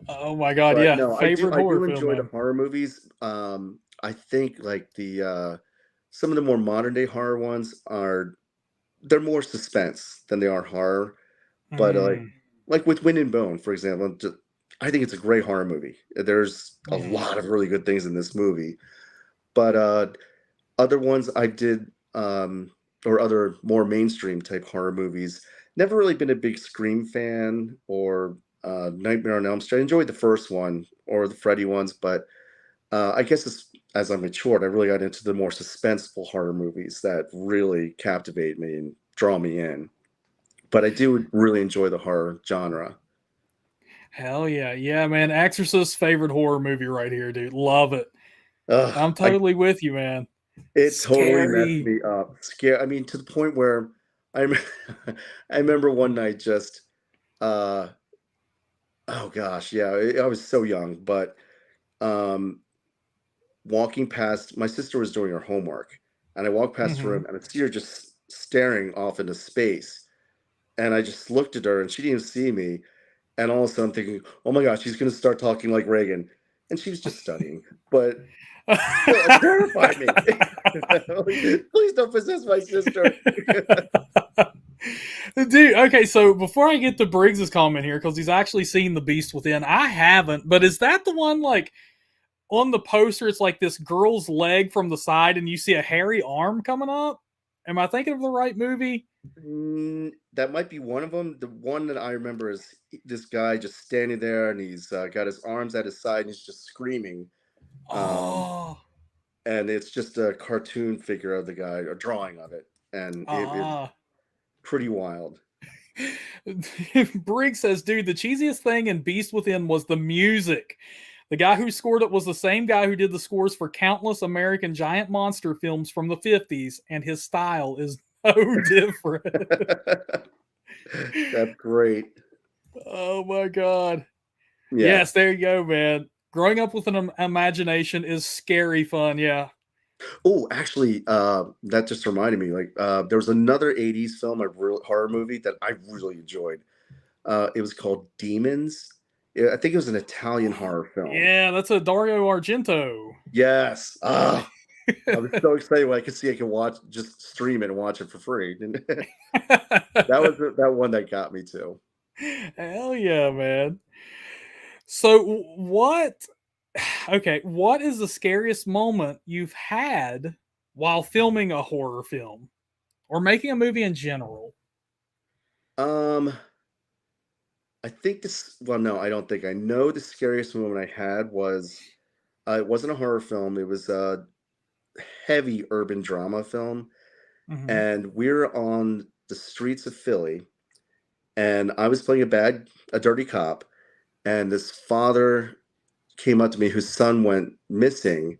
Oh my God. But Yeah. no, Favorite I horror do film, enjoy the man. horror movies. I think like the some of the more modern day horror ones they're more suspense than they are horror. But Mm, like with Wind and Bone, for example, I think it's a great horror movie. There's a mhm. lot of really good things in this movie. But other ones I did, or other more mainstream type horror movies, never really been a big Scream fan, or Nightmare on Elm Street. I enjoyed the first one or the Freddy ones, but I guess as I matured, I really got into the more suspenseful horror movies that really captivate me and draw me in. But I do really enjoy the horror genre. Hell yeah. Yeah, man. Exorcist favorite horror movie right here, dude. Love it. Ugh, I'm totally with you, man. it totally messed Scary. me up. Scare. I mean, to the point where I, rem- I remember one night just, uh, oh gosh, yeah, I was so young, but um, walking past, my sister was doing her homework, and I walked past her Hmm. room, and I see her just staring off into space, and I just looked at her, and she didn't even see me, and all of a sudden I'm thinking, oh my gosh, she's going to start talking like Reagan, and she was just studying, but still, it terrified me. Please don't possess my sister. Dude, okay, so before I get to Briggs's comment here, because he's actually seen The Beast Within, I haven't, but is that the one like on the poster? It's like this girl's leg from the side, and you see a hairy arm coming up. Am I thinking of the right movie? That might be one of them. The one that I remember is this guy just standing there, and he's got his arms at his side, and he's just screaming. Um, Oh, and it's just a cartoon figure of the guy, a drawing of it, and it's ah. pretty wild. Briggs says, dude, the cheesiest thing in Beast Within was the music. The guy who scored it was the same guy who did the scores for countless American giant monster films from the 50s, and his style is no different. That's great. Oh my God. Yeah. Yes, there you go, man. Growing up with an imagination is scary fun. Yeah. Oh, actually, that just reminded me. Like, there was another '80s film, a real horror movie that I really enjoyed. It was called Demons. I think it was an Italian horror film. Yeah, that's a Dario Argento. Yes. Ah, I was so excited when I could see I could watch, just stream it and watch it for free. And that was that one that got me too. Hell yeah, man. So what okay, what is the scariest moment you've had while filming a horror film or making a movie in general? Um, I think this. Well, no, I don't think I know. The scariest moment I had was it wasn't a horror film. It was a heavy urban drama film, Mhm. and we're on the streets of Philly, and I was playing a dirty cop, and this father came up to me whose son went missing,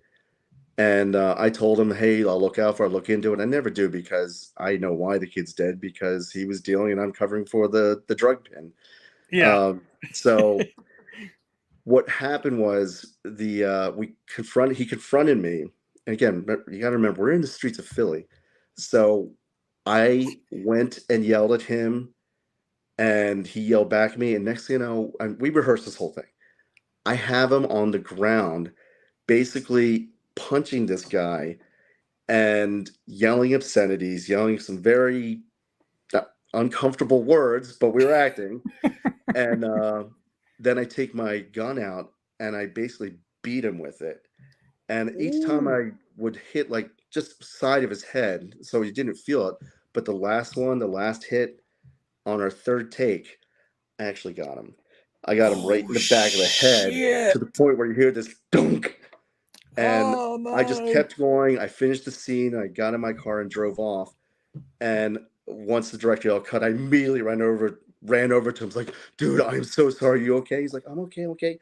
and I told him, "Hey, I'll look out for it, look into it." I never do because I know why the kid's dead because he was dealing and I'm covering for the drug pin. Yeah. Um, so what happened was we confronted he confronted me, and again, you got to remember we're in the streets of Philly, so I went and yelled at him, and he yelled back at me, and next thing you know, we rehearsed this whole thing. I have him on the ground, basically punching this guy and yelling obscenities, yelling some very uncomfortable words, but we were acting. And then I take my gun out and I basically beat him with it. And each time Ooh. I would hit like just side of his head, so he didn't feel it. But the last one, the last hit on our third take, I actually got him. I got him right Oh in the back of the head shit. to the point where you hear this dunk. And Oh I just no. kept going. I finished the scene. I got in my car and drove off. And once the director yelled cut, I immediately ran over to him. I was like, dude, I'm so sorry. You okay? He's like, I'm okay, I'm okay.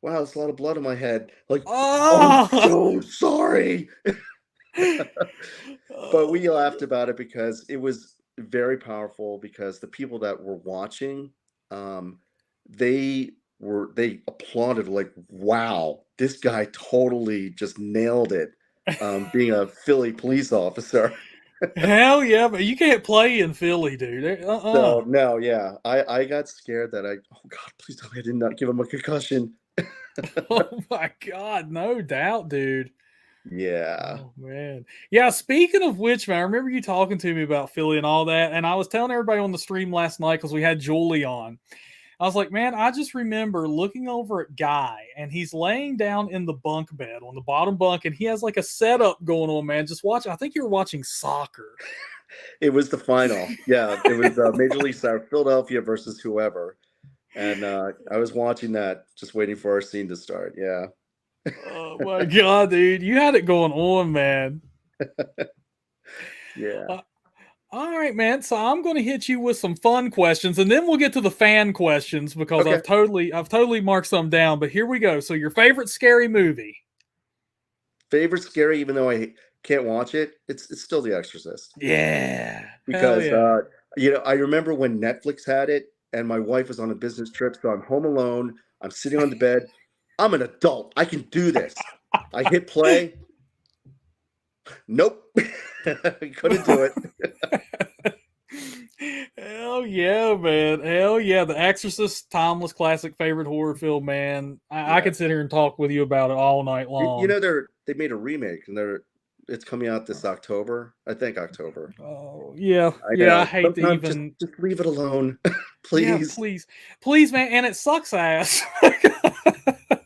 Wow, there's a lot of blood on my head. Like, I'm Oh. so sorry. But we Oh laughed about it because it was very powerful because the people that were watching, um, they applauded like, wow, this guy totally just nailed it. Being a Philly police officer. hell yeah, but you can't play in Philly, dude. So no, yeah, I got scared that oh God, please tell me I did not give him a concussion. Oh my God, no doubt, dude. Yeah. Oh man. Yeah, speaking of which, man, I remember you talking to me about Philly and all that, and I was telling everybody on the stream last night because we had Julie on. I was like, man, I just remember looking over at Guy, and he's laying down in the bunk bed on the bottom bunk, and he has like a setup going on, man. Just watch. I think you're watching soccer. It was the final. Yeah, it was Major League Soccer, Philadelphia versus whoever, and I was watching that, just waiting for our scene to start. Yeah. Oh my God, dude. You had it going on, man. Yeah. Uh, all right, man. So I'm going to hit you with some fun questions, and then we'll get to the fan questions because Okay. I've totally marked some down. But here we go. So your favorite scary movie? Favorite scary, even though I can't watch it, it's still The Exorcist Yeah, hell because yeah. I remember when Netflix had it, and my wife was on a business trip, so I'm home alone. I'm sitting on the bed. I'm an adult. I can do this. I hit play. Nope. Couldn't do it. Hell yeah, man. Hell yeah. The Exorcist, timeless classic favorite horror film, man. I Yeah. could sit here and talk with you about it all night You long. know they made a remake and it's coming out this October. I think October. Oh, yeah. I Yeah. I know. hate to Sometimes even. just leave it alone, Yeah, please. please. Please, man. And it sucks ass.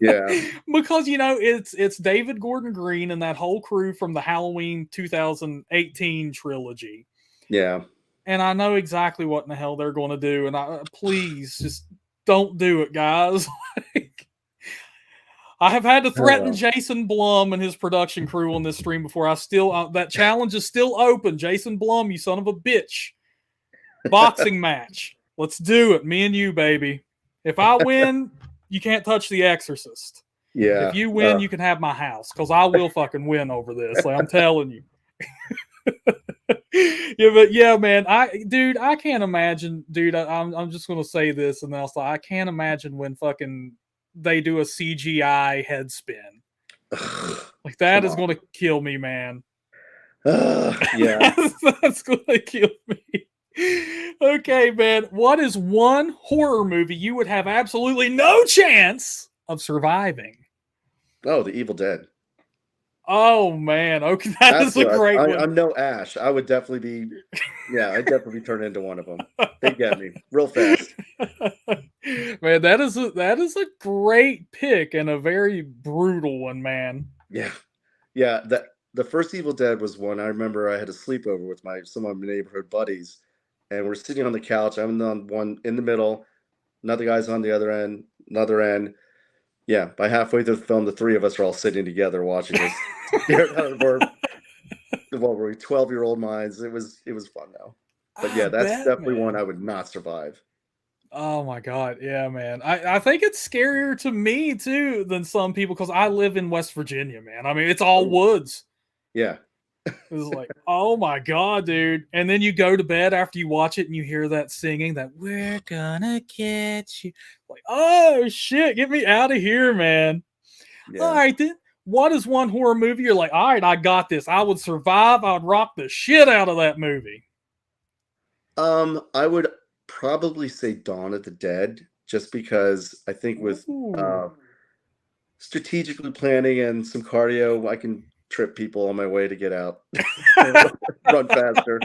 Yeah. Because, it's David Gordon Green and that whole crew from the Halloween 2018 trilogy. Yeah. and I know exactly what in the hell they're going to do. And please just don't do it, guys. Like, I have had to Oh threaten well. Jason Blum and his production crew on this stream before. I still that challenge is still open. Jason Blum, you son of a bitch. Boxing match. Let's do it. Me and you, baby. If I win, you can't touch The Exorcist. If Yeah. you win, you can have my house because I will fucking win over this. Like, I'm telling you. Yeah, but yeah, man, I can't imagine, dude. I'm just gonna say this, and then I can't imagine when fucking they do a CGI head spin. Like that Come is on. gonna kill me, man. Yeah. That's gonna kill me. Okay, man. What is one horror movie you would have absolutely no chance of surviving? Oh, The Evil Dead. Oh man, okay, that is a Absolutely. great one. I'm no Ash. I would definitely be. Yeah, I'd definitely turn into one of them. They get me real fast. Man, that is a great pick and a very brutal one, man. Yeah, yeah. That the first Evil Dead was one I remember. I had a sleepover with some of my neighborhood buddies, and we're sitting on the couch. I'm on one in the middle. Another guy's on the other end. Another end. Yeah, by halfway through the film, the three of us are all sitting together watching this. What were we, 12-year-old minds? It was fun though. But I yeah, that's bet, definitely one I man. would not survive. Oh my god, yeah, man. I think it's scarier to me too than some people because I live in West Virginia, man. I mean, it's all Oh, woods. yeah. It's like, oh my god, dude. And then you go to bed after you watch it and you hear that singing that we're gonna get you. Like, oh shit, get me out of here, man. All Yeah. right, then. What is one horror movie you're like, all right, I got this. I would survive. I would rock the shit out of that movie. I would probably say Dawn of the Dead, just because I think with Ooh. strategically planning and some cardio, I can trip people on my way to get out, run faster.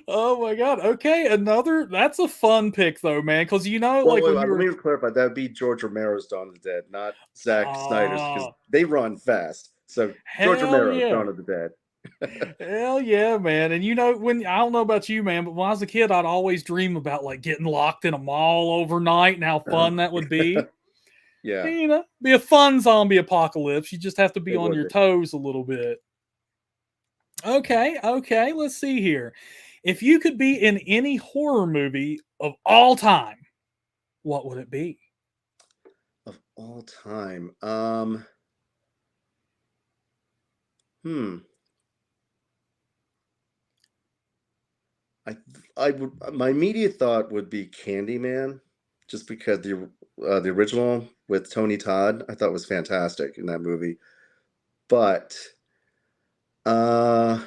Oh my god. Okay, another that's a fun pick though, man. Cause you know, Well, like wait, when you let were me clarify. That would be George Romero's Dawn of the Dead, not Zack Snyder's, because oh they run fast. So George hell Romero, yeah. Dawn of the Dead. Hell yeah, man. And you know, when I don't know about you, man, but when I was a kid, I'd always dream about like getting locked in a mall overnight and how fun that would be. Yeah, You know, be a fun zombie apocalypse. You just have to be it on would your be. toes a little bit. Okay, okay, let's see here. If you could be in any horror movie of all time, what would it be? Of all time. Hmm. I I would my immediate thought would be Candyman, just because the original with Tony Todd I thought was fantastic in that movie. But uh,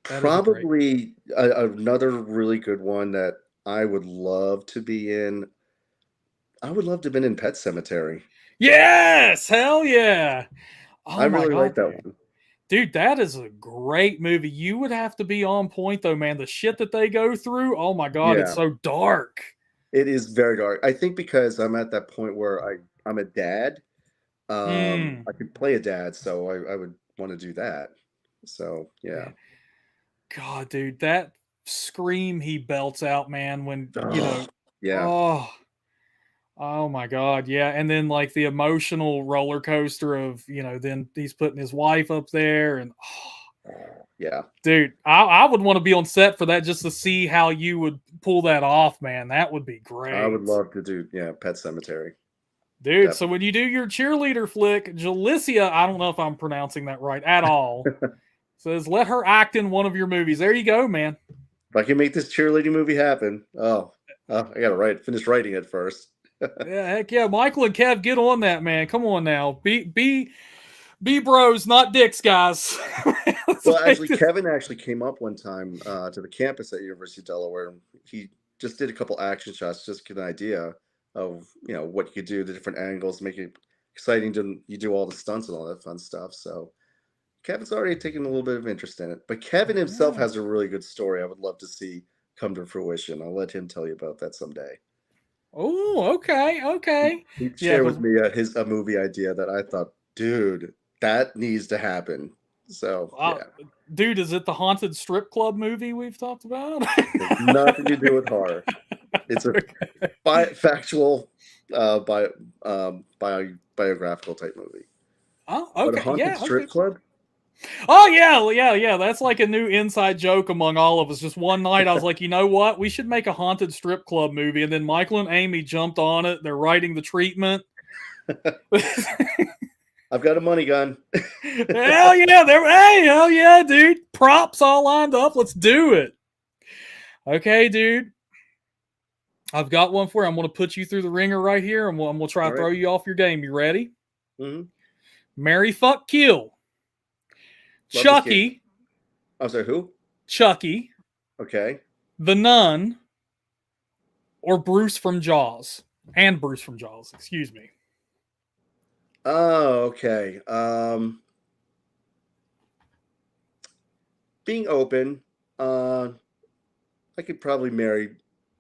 That is a great. probably another really good one that I would love to be in. I would love to have been in Pet Cemetery. Yes, hell yeah. I Oh my really like god, that dude. one. Dude, that is a great movie. You would have to be on point though, man. The shit that they go through. Oh my god, it's Yeah, so dark. it is very dark. I think because I'm at that point where I'm a dad. Mm. I could play a dad, so I would want to do that. So yeah. Man. God, dude, that scream he belts out, man, when you Oh, know, yeah. oh, oh my god, yeah. And then like the emotional roller coaster of, you know, then he's putting his wife up there and Yeah. dude, I would want to be on set for that just to see how you would pull that off, man. That would be I would great. love to do, yeah, Pet Cemetery. Dude, so Definitely. when you do your cheerleader flick, Jalicia, I don't know if I'm pronouncing that right at all, says let her act in one of your movies. There you go, man. If I can make this cheerleading movie happen, I gotta finish writing it first. Yeah, heck yeah. Michael and Kev, get on that, man. Come on now. Be bros, not dicks, guys. Let's Well, make actually, this. Kevin actually came up one time to the campus at University of Delaware. He just did a couple action shots, just to get an idea of what you could do, the different angles, make it exciting to you do all the stunts and all that fun stuff. So Kevin's already taken a little bit of interest in it. But Kevin himself Yeah. has a really good story I would love to see come to fruition. I'll let him tell you about that someday. Oh, okay, He, okay. he'd Yeah, share because with me a movie idea that I thought, dude, that needs to happen. So yeah, Dude, is it the haunted strip club movie we've talked about? it has nothing to do with horror. It's a factual, biographical type movie. Oh, But a okay, haunted yeah, okay. strip club? Oh yeah. That's like a new inside joke among all of us. Just one night, I was like, you know what? We should make a haunted strip club movie. And then Michael and Amy jumped on it. They're writing the treatment. I've got a money gun. Hell yeah! Hey, hell yeah, dude! Props all lined up. Let's do it. Okay, dude. I've got one for you. I'm going to put you through the ringer right here, and we'll try All to right. throw you off your game. You ready? Mm-hmm. Marry, fuck, kill. Love this game. Chucky. I'm sorry, who? Chucky. Okay. The Nun. Or Bruce from Jaws. And Bruce from Jaws. Excuse me. Oh, okay. Being open, I could probably marry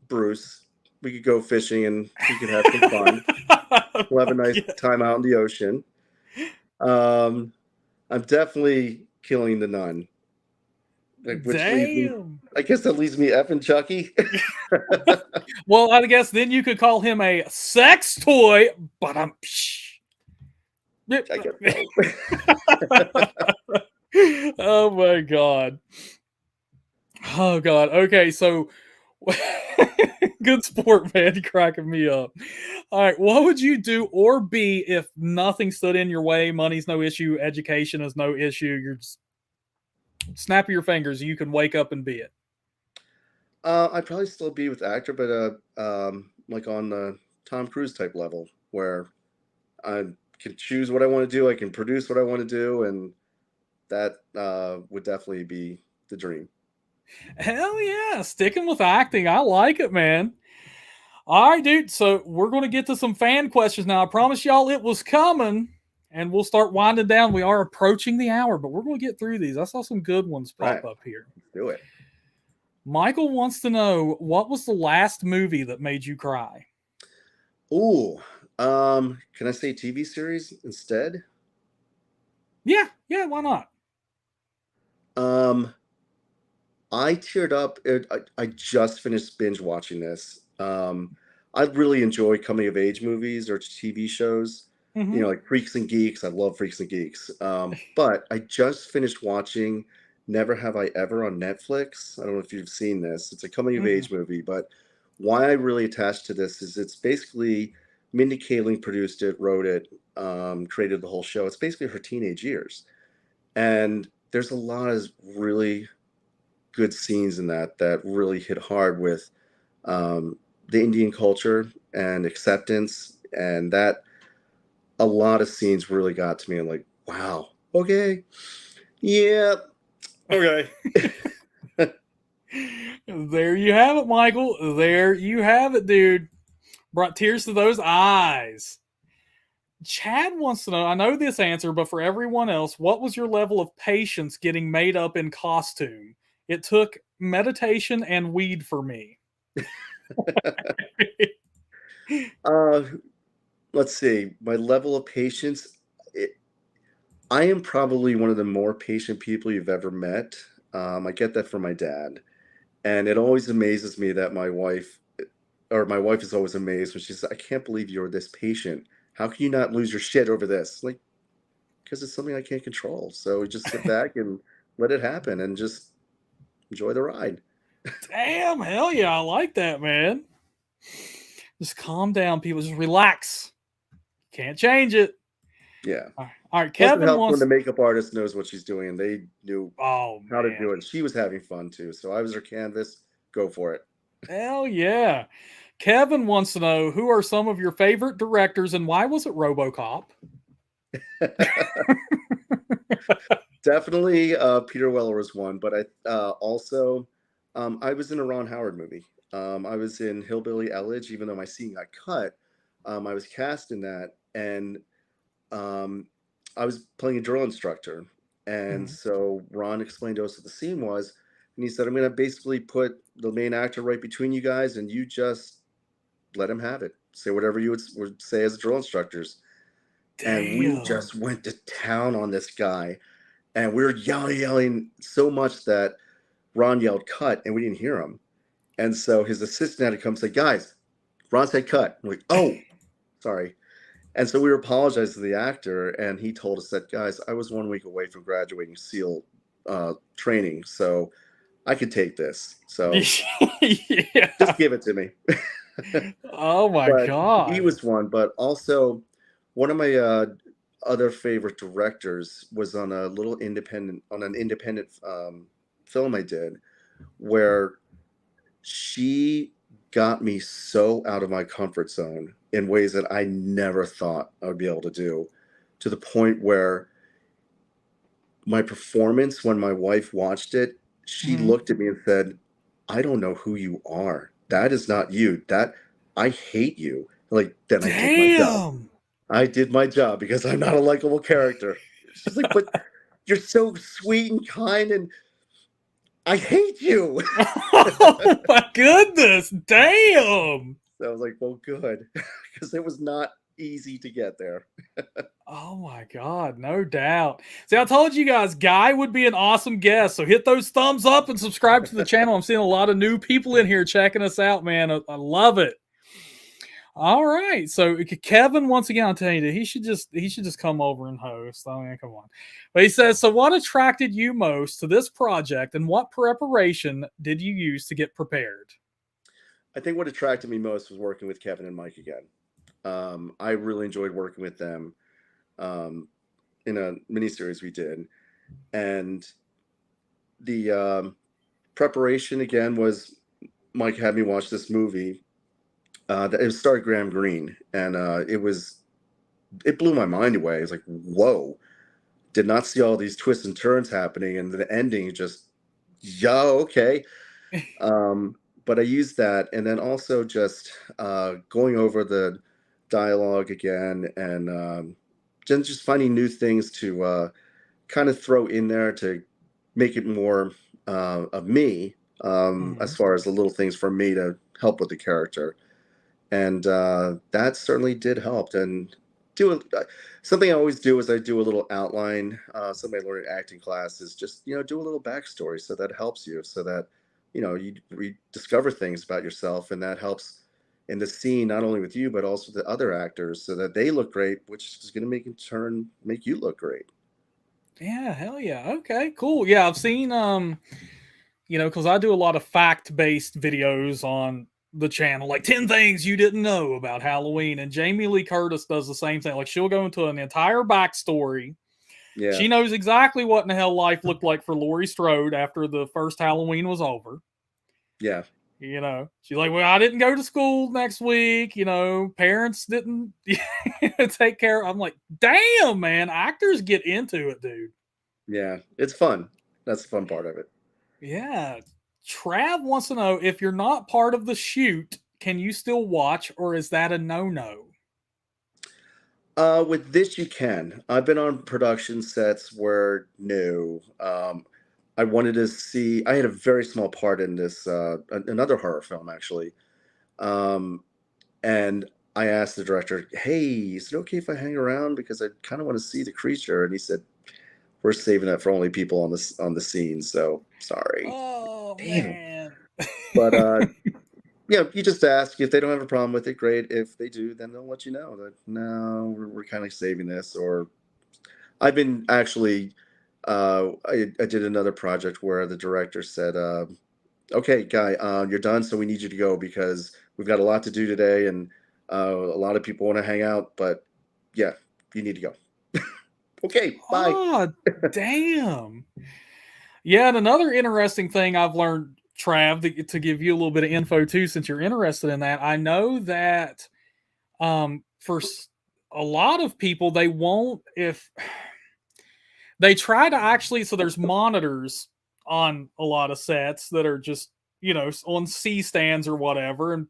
Bruce. We could go fishing and we could have some fun. We'll have a nice time out in the ocean. I'm definitely killing the Nun. Which leaves me, I guess that leaves me effing Chucky. Well, I guess then you could call him a sex toy, but I'm. I guess so. Oh my god. Oh god. Okay, so good sport, man. You're cracking me up. All right, what would you do or be if nothing stood in your way? Money's no issue, education is no issue. You're just snap of your fingers, you can wake up and be it. I'd probably still be with actor, but like on the Tom Cruise type level, where I can choose what I want to do, I can produce what I want to do, and that would definitely be the dream. Hell yeah, sticking with acting. I like it, man. All right, dude. So we're going to get to some fan questions now. I promise y'all it was coming, and we'll start winding down. We are approaching the hour, but we're going to get through these. I saw some good ones pop up here. Let's do it. Michael wants to know, what was the last movie that made you cry? Ooh, can I say TV series instead? Yeah, why not? I teared up. I just finished binge watching this. I really enjoy coming of age movies or TV shows. Mm-hmm. You know, like Freaks and Geeks. I love Freaks and Geeks. But I just finished watching Never Have I Ever on Netflix. I don't know if you've seen this. It's a coming of age movie, but why I really attached to this is it's basically Mindy Kaling produced it, wrote it, created the whole show. It's basically her teenage years. And there's a lot of really good scenes in that really hit hard with the Indian culture and acceptance, and that a lot of scenes really got to me. I'm like, wow, okay, yeah, okay. There you have it, Michael. There you have it, dude. Brought tears to those eyes. Chad wants to know, I know this answer, but for everyone else, what was your level of patience getting made up in costume? It took meditation and weed for me. Let's see. My level of patience. I am probably one of the more patient people you've ever met. I get that from my dad. And it always amazes me that my wife is always amazed when she says, I can't believe you're this patient. How can you not lose your shit over this? Like, because it's something I can't control. So we just sit back and let it happen and just enjoy the ride. Damn, hell yeah, I like that, man. Just calm down, people. Just relax. Can't change it. Yeah. All right, Plus Kevin it helps wants. when the makeup artist knows what she's doing and they knew how to do it. She was having fun too. So I was her canvas. Go for it. Hell yeah. Kevin wants to know, who are some of your favorite directors and why was it RoboCop? Definitely Peter Weller was one, but I also I was in a Ron Howard movie. I was in Hillbilly Elegy, even though my scene got cut. I was cast in that, and I was playing a drill instructor. And so Ron explained to us what the scene was, and he said, I'm going to basically put the main actor right between you guys, and you just let him have it. Say whatever you would say as drill instructors. Damn. And we just went to town on this guy. And we were yelling so much that Ron yelled cut and we didn't hear him. And so his assistant had to come say, guys, Ron said cut. I'm like, oh, sorry. And so we were apologizing to the actor, and he told us that, guys, I was 1 week away from graduating SEAL training, so I could take this. So Yeah. just give it to me. Oh my But he God. was one. But also, one of my other favorite directors was on an independent film I did, where she got me so out of my comfort zone in ways that I never thought I would be able to do, to the point where my performance, when my wife watched it, she Mhm. looked at me and said, I don't know who you are. That is not you. That I hate you. Like, then I did my job. Damn. I did my job because I'm not a likable character. She's like, but you're so sweet and kind, and I hate you. Oh my goodness. Damn. So I was like, well, good, because it was not easy to get there. Oh my God, no doubt. See, I told you guys, Guy would be an awesome guest. So hit those thumbs up and subscribe to the channel. I'm seeing a lot of new people in here checking us out, man. I love it. All right. So Kevin, once again, I'll tell you that he should just come over and host. I mean, come on. But he says, so what attracted you most to this project and what preparation did you use to get prepared? I think what attracted me most was working with Kevin and Mike again. I really enjoyed working with them in a miniseries we did, and the preparation again was Mike had me watch this movie. It starred Graham Greene, and it blew my mind away. It's like, whoa, did not see all these twists and turns happening, and the ending just, yo, okay. But I used that, and then also just going over the dialogue again, and just finding new things to kind of throw in there to make it more of me, as Mhm. far as the little things for me to help with the character. And that certainly did help. And something I always do is I do a little outline. Something I learned in acting class is just do a little backstory, so that helps you, so that you rediscover things about yourself, and that helps in the scene, not only with you but also the other actors, so that they look great, which is going to make you look great. Yeah, hell yeah. Okay, cool. Yeah, I've seen because I do a lot of fact-based videos on the channel, like 10 things you didn't know about Halloween. And Jamie Lee Curtis does the same thing. Like she'll go into an entire backstory. Yeah, She knows exactly what in the hell life looked like for Laurie Strode after the first Halloween was over. yeah, She's like, well, I didn't go to school next week. Parents didn't take care. I'm like, damn, man, actors get into it, dude. yeah. It's fun. That's the fun part of it. Yeah. Trav wants to know, if you're not part of the shoot, can you still watch, or is that a no-no? With this, you can. I've been on production sets where no. I wanted to see. I had a very small part in this another horror film, actually, um, and I asked the director, "Hey, is it okay if I hang around because I kind of want to see the creature?" And he said, "We're saving that for only people on the scene, so sorry." Oh Damn. man. But you just ask. If they don't have a problem with it, great. If they do, then they'll let you know that no, we're kind of saving this. Or I've been actually, I did another project where the director said, "Okay, Guy, you're done, so we need you to go because we've got a lot to do today, and a lot of people want to hang out. But yeah, you need to go." Okay, bye. Oh, damn. Yeah, and another interesting thing I've learned, Trav, to give you a little bit of info too, since you're interested in that. I know that for a lot of people, they won't, if they try to actually, so there's monitors on a lot of sets that are just, on C stands or whatever. And,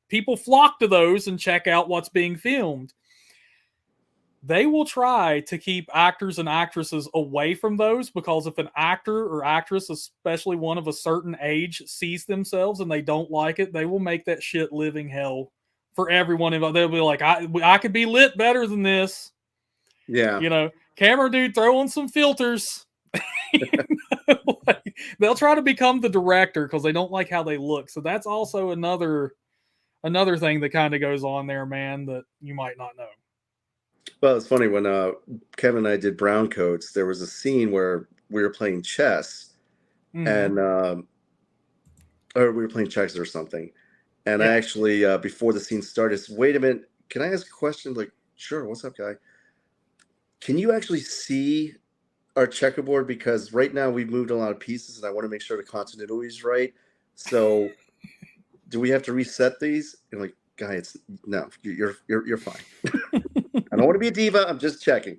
people flock to those and check out what's being filmed. They will try to keep actors and actresses away from those, because if an actor or actress, especially one of a certain age, sees themselves and they don't like it, they will make that shit living hell for everyone involved. They'll be like, I could be lit better than this. Yeah. You know, camera dude throwing some filters. Like, they'll try to become the director because they don't like how they look. So that's also another thing that kind of goes on there, man, that you might not know. Well, it's funny when Kevin and I did Brown Coats, there was a scene where we were playing chess and or we were playing chess or something. And I Yeah. actually before the scene started, said, wait a minute, can I ask a question? Like, sure, what's up, guy? Can you actually see our checkerboard? Because right now we've moved a lot of pieces and I want to make sure the continuity is right. So do we have to reset these? And like, guy, it's no, you're fine. I don't want to be a diva. I'm just checking.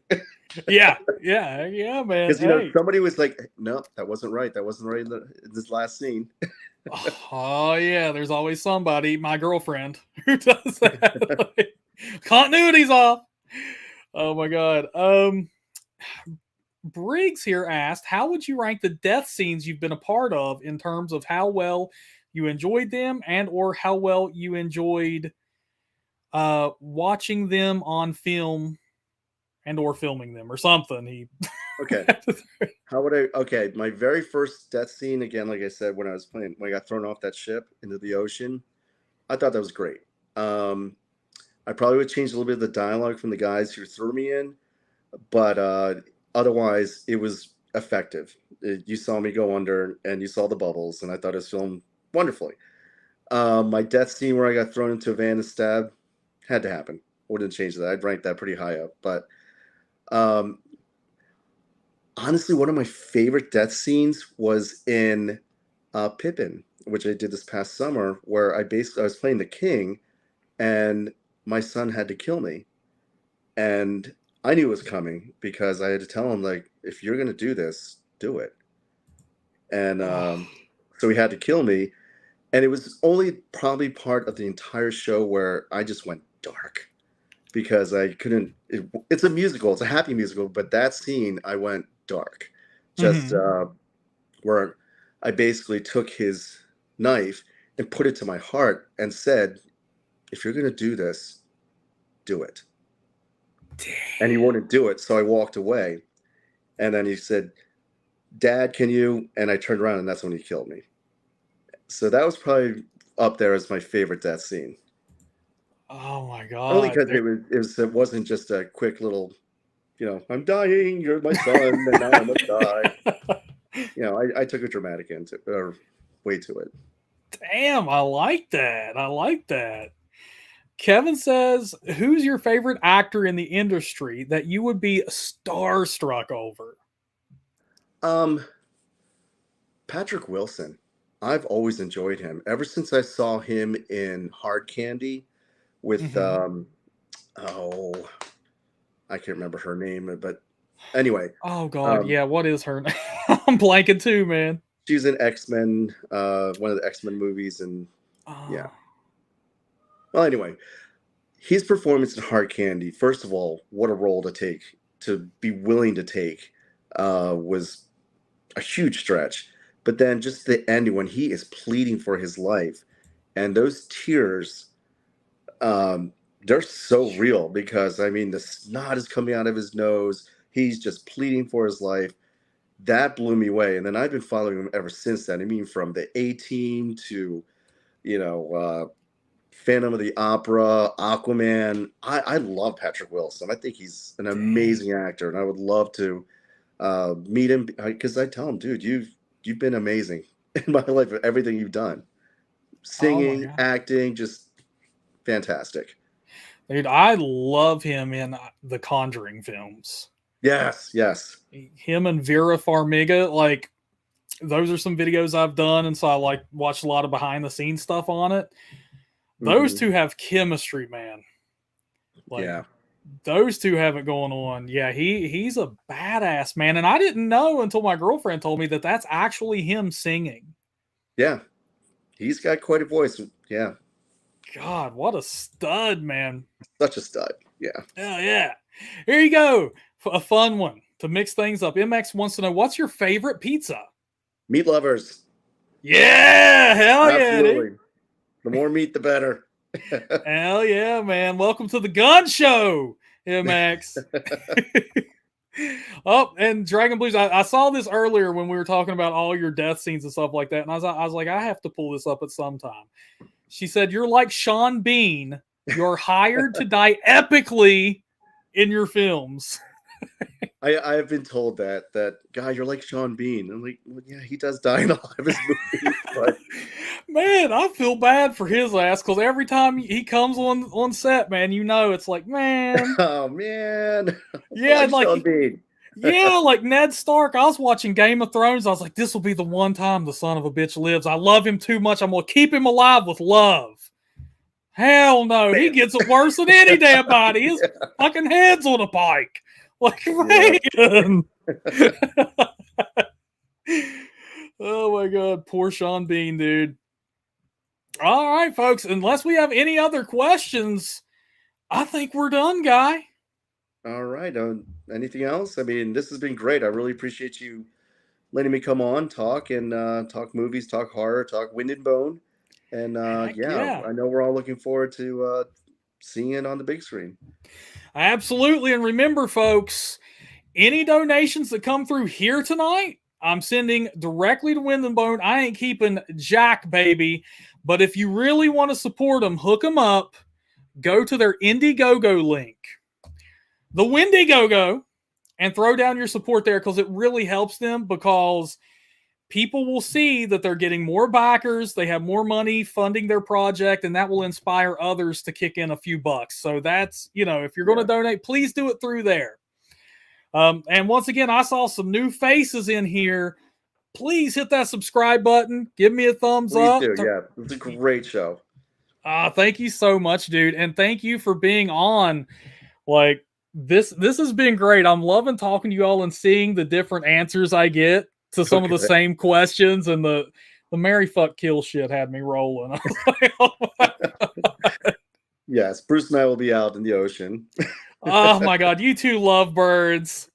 Yeah, man. Because Hey. somebody was like, no, that wasn't right. That wasn't right in this last scene. Oh yeah, there's always somebody, my girlfriend, who does that. Like, continuity's off. Oh my god. Briggs here asked, how would you rank the death scenes you've been a part of in terms of how well you enjoyed them and or how well you enjoyed watching them on film and or filming them or something? He Okay. How would I? Okay, my very first death scene, again, like I said, when I got thrown off that ship into the ocean, I thought that was great. I probably would change a little bit of the dialogue from the guys who threw me in, but otherwise, it was effective. You saw me go under, and you saw the bubbles, and I thought it was filmed wonderfully. My death scene where I got thrown into a van and stabbed had to happen. Wouldn't change that. I'd rank that pretty high up. But um, honestly, one of my favorite death scenes was in Pippin, which I did this past summer, where I was playing the king, and my son had to kill me, and I knew it was coming because I had to tell him, like, if you're gonna do this, do it. And so he had to kill me, and it was only probably part of the entire show where I just went dark because I couldn't. It's a musical, it's a happy musical, but that scene I went dark, just where I basically took his knife and put it to my heart and said, if you're gonna do this, do it. Damn. And he wouldn't do it, so I walked away. And then he said, Dad, can you? And I turned around, and that's when he killed me. So that was probably up there as my favorite death scene. Oh my Only god. because it wasn't just a quick little, I'm dying, you're my son, and now I must die. I took a dramatic way to it. Damn, I like that. I like that. Kevin says, who's your favorite actor in the industry that you would be starstruck over? Patrick Wilson. I've always enjoyed him ever since I saw him in Hard Candy with oh, I can't remember her name, but anyway. Oh god, yeah, what is her name? I'm blanking too, man. She's in X-Men, one of the X-Men movies, and yeah. Well, anyway, his performance in Hard Candy, first of all, what a role to be willing to take, was a huge stretch. But then just the end when he is pleading for his life, and those tears, they're so real because the snot is coming out of his nose. He's just pleading for his life. That blew me away. And then I've been following him ever since then. From the A-Team to, Phantom of the Opera, Aquaman. I love Patrick Wilson. I think he's an amazing actor, and I would love to meet him because I tell him, dude, you've been amazing in my life with everything you've done. Singing, acting, just fantastic. Dude, I love him in the Conjuring films. Yes. Him and Vera Farmiga, like, those are some videos I've done, and so I watched a lot of behind the scenes stuff on it. Those two have chemistry, man. Like, yeah. Those two have it going on. Yeah, he's a badass, man. And I didn't know until my girlfriend told me that that's actually him singing. Yeah. He's got quite a voice. Yeah. God, what a stud, man. Such a stud. Yeah. Oh, yeah. Here you go. A fun one to mix things up. MX wants to know, what's your favorite pizza? Meat lovers. Yeah. Hell Absolutely. yeah, dude. The more meat, the better. Hell yeah, man. Welcome to the gun show. MX. Oh, and Dragon Blues. I saw this earlier when we were talking about all your death scenes and stuff like that, and I was like, I have to pull this up at some time. She said, "You're like Sean Bean. You're hired to die epically in your films." I have been told that guy, you're like Sean Bean. I'm like, well, yeah, he does die in a lot of his movies, but man, I feel bad for his ass because every time he comes on set, man, you know it's like, man, oh man, yeah, like Sean Bean. Yeah, like Ned Stark. I was watching Game of Thrones. I was like, this will be the one time the son of a bitch lives. I love him too much. I'm going to keep him alive with love. Hell no. Man. He gets it worse than any damn body. His fucking head's on a pike. Like, man. Oh, my God. Poor Sean Bean, dude. All right, folks. Unless we have any other questions, I think we're done, Guy. All right. Anything else? I mean, this has been great. I really appreciate you letting me come on, talk talk movies, talk horror, talk Wind and Bone. And yeah, I know we're all looking forward to seeing it on the big screen. Absolutely. And remember, folks, any donations that come through here tonight, I'm sending directly to Wind and Bone. I ain't keeping jack, baby. But if you really want to support them, hook them up. Go to their Indiegogo link, the Wendigogo, and throw down your support there because it really helps them because people will see that they're getting more backers. They have more money funding their project, and that will inspire others to kick in a few bucks. So that's, if you're going to donate, please do it through there. And once again, I saw some new faces in here. Please hit that subscribe button. Give me a thumbs up. Please do. Yeah, it's a great show. Thank you so much, dude. And thank you for being on. Like, this has been great. I'm loving talking to you all and seeing the different answers I get to some of the same questions, and the Mary fuck kill shit had me rolling. Yes, Bruce and I will be out in the ocean. Oh my God, you two lovebirds.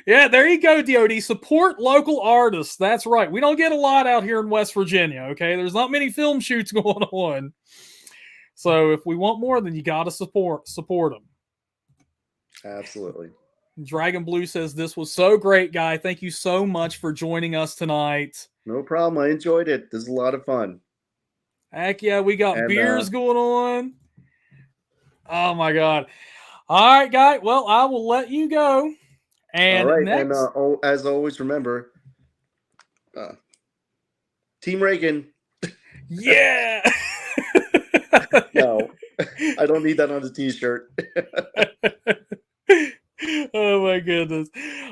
Yeah, there you go, DOD. Support local artists. That's right. We don't get a lot out here in West Virginia, okay? There's not many film shoots going on. So if we want more, then you got to support them. Absolutely. Dragon Blue says, this was so great, Guy. Thank you so much for joining us tonight. No problem. I enjoyed it. This is a lot of fun. Heck yeah, we got beers going on. Oh my God. All right, Guy. Well, I will let you go. And all right. next... And as always, remember, Team Reagan. Yeah. No, I don't need that on the t-shirt. Oh my goodness.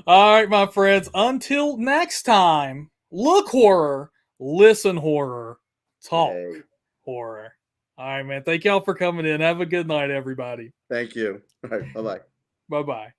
All right, my friends. Until next time, look horror, listen horror, talk horror. All right, man. Thank y'all for coming in. Have a good night, everybody. Thank you. All right. Bye-bye. Bye-bye.